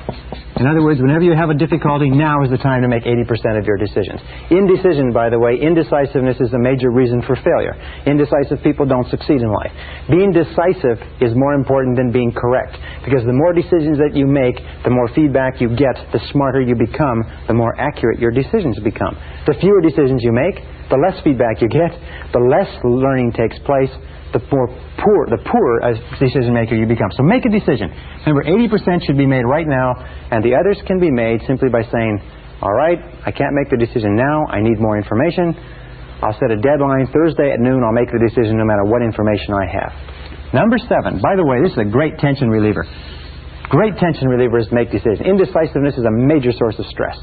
Speaker 3: In other words, whenever you have a difficulty, now is the time to make 80% of your decisions. Indecision, by the way, indecisiveness is a major reason for failure. Indecisive people don't succeed in life. Being decisive is more important than being correct, because the more decisions that you make, the more feedback you get, the smarter you become, the more accurate your decisions become. The fewer decisions you make, the less feedback you get, the less learning takes place, the poorer as decision maker you become. So make a decision. Remember, 80% should be made right now, and the others can be made simply by saying, all right, I can't make the decision now, I need more information. I'll set a deadline, Thursday at noon, I'll make the decision no matter what information I have. Number 7, by the way, this is a great tension reliever. Great tension reliever is make decisions. Indecisiveness is a major source of stress.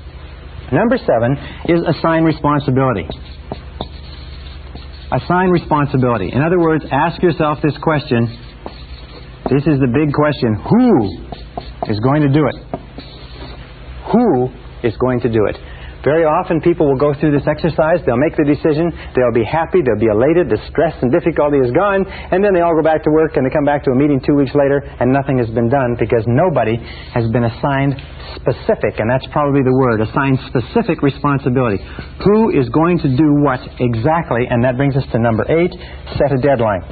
Speaker 3: Number 7 is assign responsibility. Assign responsibility. In other words, ask yourself this question. This is the big question. Who is going to do it? Who is going to do it? Very often people will go through this exercise, they'll make the decision, they'll be happy, they'll be elated, the stress and difficulty is gone, and then they all go back to work and they come back to a meeting 2 weeks later and nothing has been done because nobody has been assigned specific, and that's probably the word, assigned specific responsibility. Who is going to do what exactly? And that brings us to number 8, set a deadline.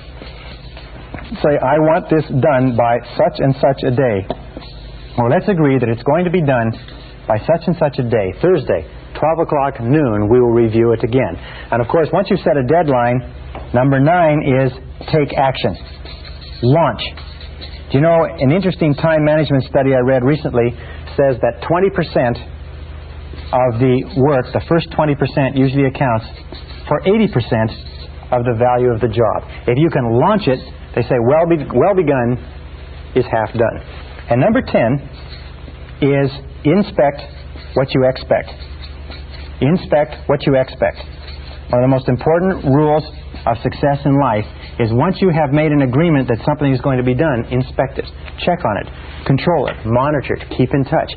Speaker 3: Say, I want this done by such and such a day. Well, let's agree that it's going to be done by such and such a day, Thursday, 12 o'clock noon, we will review it again. And of course, once you've set a deadline, number 9 is take action. Launch. Do you know, an interesting time management study I read recently says that 20% of the work, the first 20% usually accounts for 80% of the value of the job. If you can launch it, they say well begun is half done. And number 10 is inspect what you expect. Inspect what you expect. One of the most important rules of success in life is once you have made an agreement that something is going to be done, inspect it, check on it, control it, monitor it, keep in touch.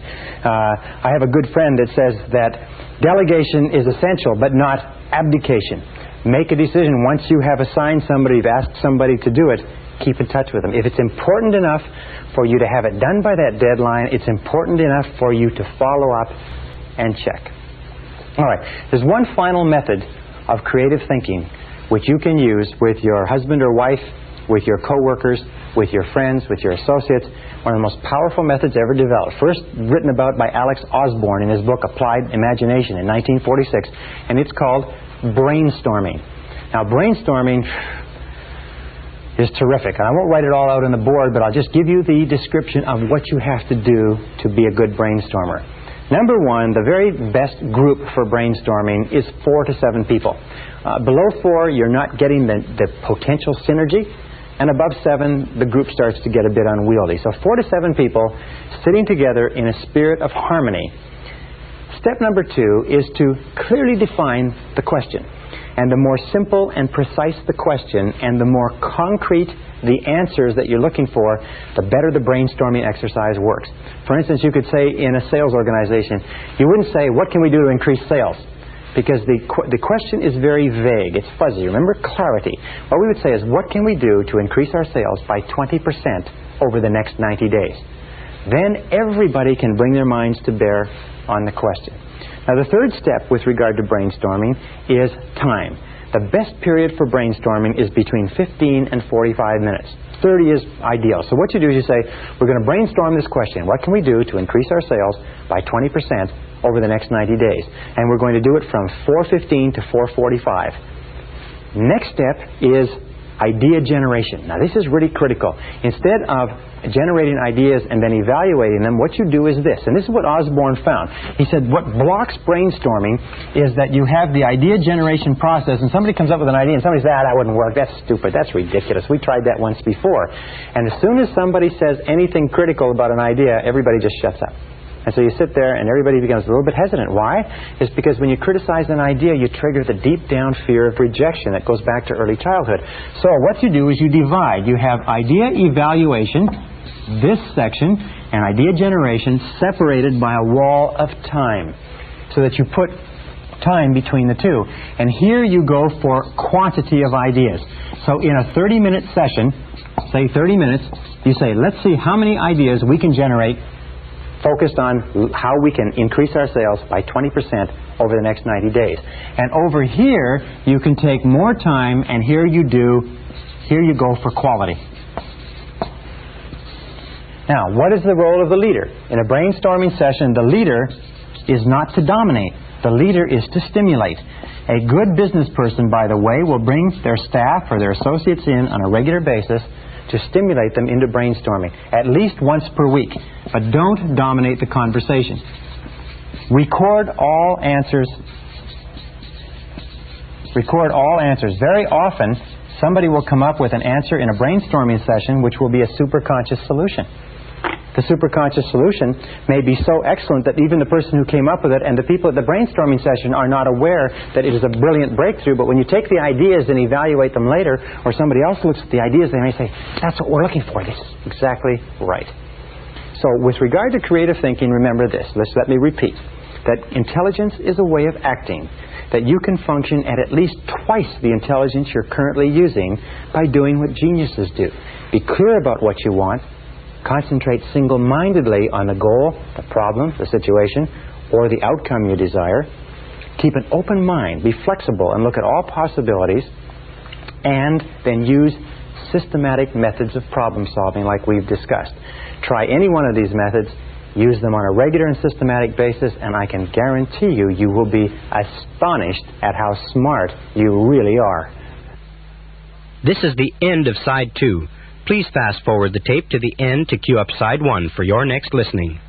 Speaker 3: I have a good friend that says that delegation is essential but not abdication. Make a decision. Once you have assigned somebody, you've asked somebody to do it, keep in touch with them. If it's important enough for you to have it done by that deadline, it's important enough for you to follow up and check. All right, there's one final method of creative thinking which you can use with your husband or wife, with your co-workers, with your friends, with your associates. One of the most powerful methods ever developed. First written about by Alex Osborne in his book Applied Imagination in 1946, and it's called brainstorming. Now, brainstorming is terrific, and I won't write it all out on the board, but I'll just give you the description of what you have to do to be a good brainstormer. Number 1, the very best group for brainstorming is 4 to 7 people. Below 4, you're not getting the potential synergy, and above 7, the group starts to get a bit unwieldy. So 4 to 7 people sitting together in a spirit of harmony. Step number 2 is to clearly define the question. And the more simple and precise the question, and the more concrete the answers that you're looking for, the better the brainstorming exercise works. For instance, you could say in a sales organization, you wouldn't say, what can we do to increase sales? Because the question is very vague. It's fuzzy. Remember, clarity. What we would say is, what can we do to increase our sales by 20% over the next 90 days? Then everybody can bring their minds to bear on the question. Now, the third step with regard to brainstorming is time. The best period for brainstorming is between 15 and 45 minutes. 30 is ideal. So what you do is you say, we're going to brainstorm this question. What can we do to increase our sales by 20% over the next 90 days? And we're going to do it from 4:15 to 4:45. Next step is idea generation. Now, this is really critical. Instead of generating ideas and then evaluating them, what you do is this. And this is what Osborne found. He said what blocks brainstorming is that you have the idea generation process, and somebody comes up with an idea and somebody says, that wouldn't work, that's stupid, that's ridiculous, we tried that once before. And as soon as somebody says anything critical about an idea, everybody just shuts up. And so you sit there and everybody becomes a little bit hesitant. Why? It's because when you criticize an idea, you trigger the deep down fear of rejection that goes back to early childhood. So what you do is you divide. You have idea evaluation, this section, and idea generation separated by a wall of time, so that you put time between the two. And here you go for quantity of ideas. So in a 30-minute session, say 30 minutes, you say, let's see how many ideas we can generate focused on how we can increase our sales by 20% over the next 90 days. And over here, you can take more time, and here you go for quality. Now, what is the role of the leader? In a brainstorming session, the leader is not to dominate. The leader is to stimulate. A good business person, by the way, will bring their staff or their associates in on a regular basis to stimulate them into brainstorming, at least once per week. But don't dominate the conversation. Record all answers. Record all answers. Very often, somebody will come up with an answer in a brainstorming session which will be a superconscious solution. The superconscious solution may be so excellent that even the person who came up with it and the people at the brainstorming session are not aware that it is a brilliant breakthrough. But when you take the ideas and evaluate them later, or somebody else looks at the ideas, they may say, that's what we're looking for. This is exactly right. So with regard to creative thinking, remember this. Let me repeat. That intelligence is a way of acting. That you can function at least twice the intelligence you're currently using by doing what geniuses do. Be clear about what you want. Concentrate single-mindedly on the goal, the problem, the situation, or the outcome you desire. Keep an open mind. Be flexible and look at all possibilities. And then use systematic methods of problem solving like we've discussed. Try any one of these methods. Use them on a regular and systematic basis, and I can guarantee you, you will be astonished at how smart you really are.
Speaker 2: This is the end of Side 2. Please fast forward the tape to the end to cue up Side 1 for your next listening.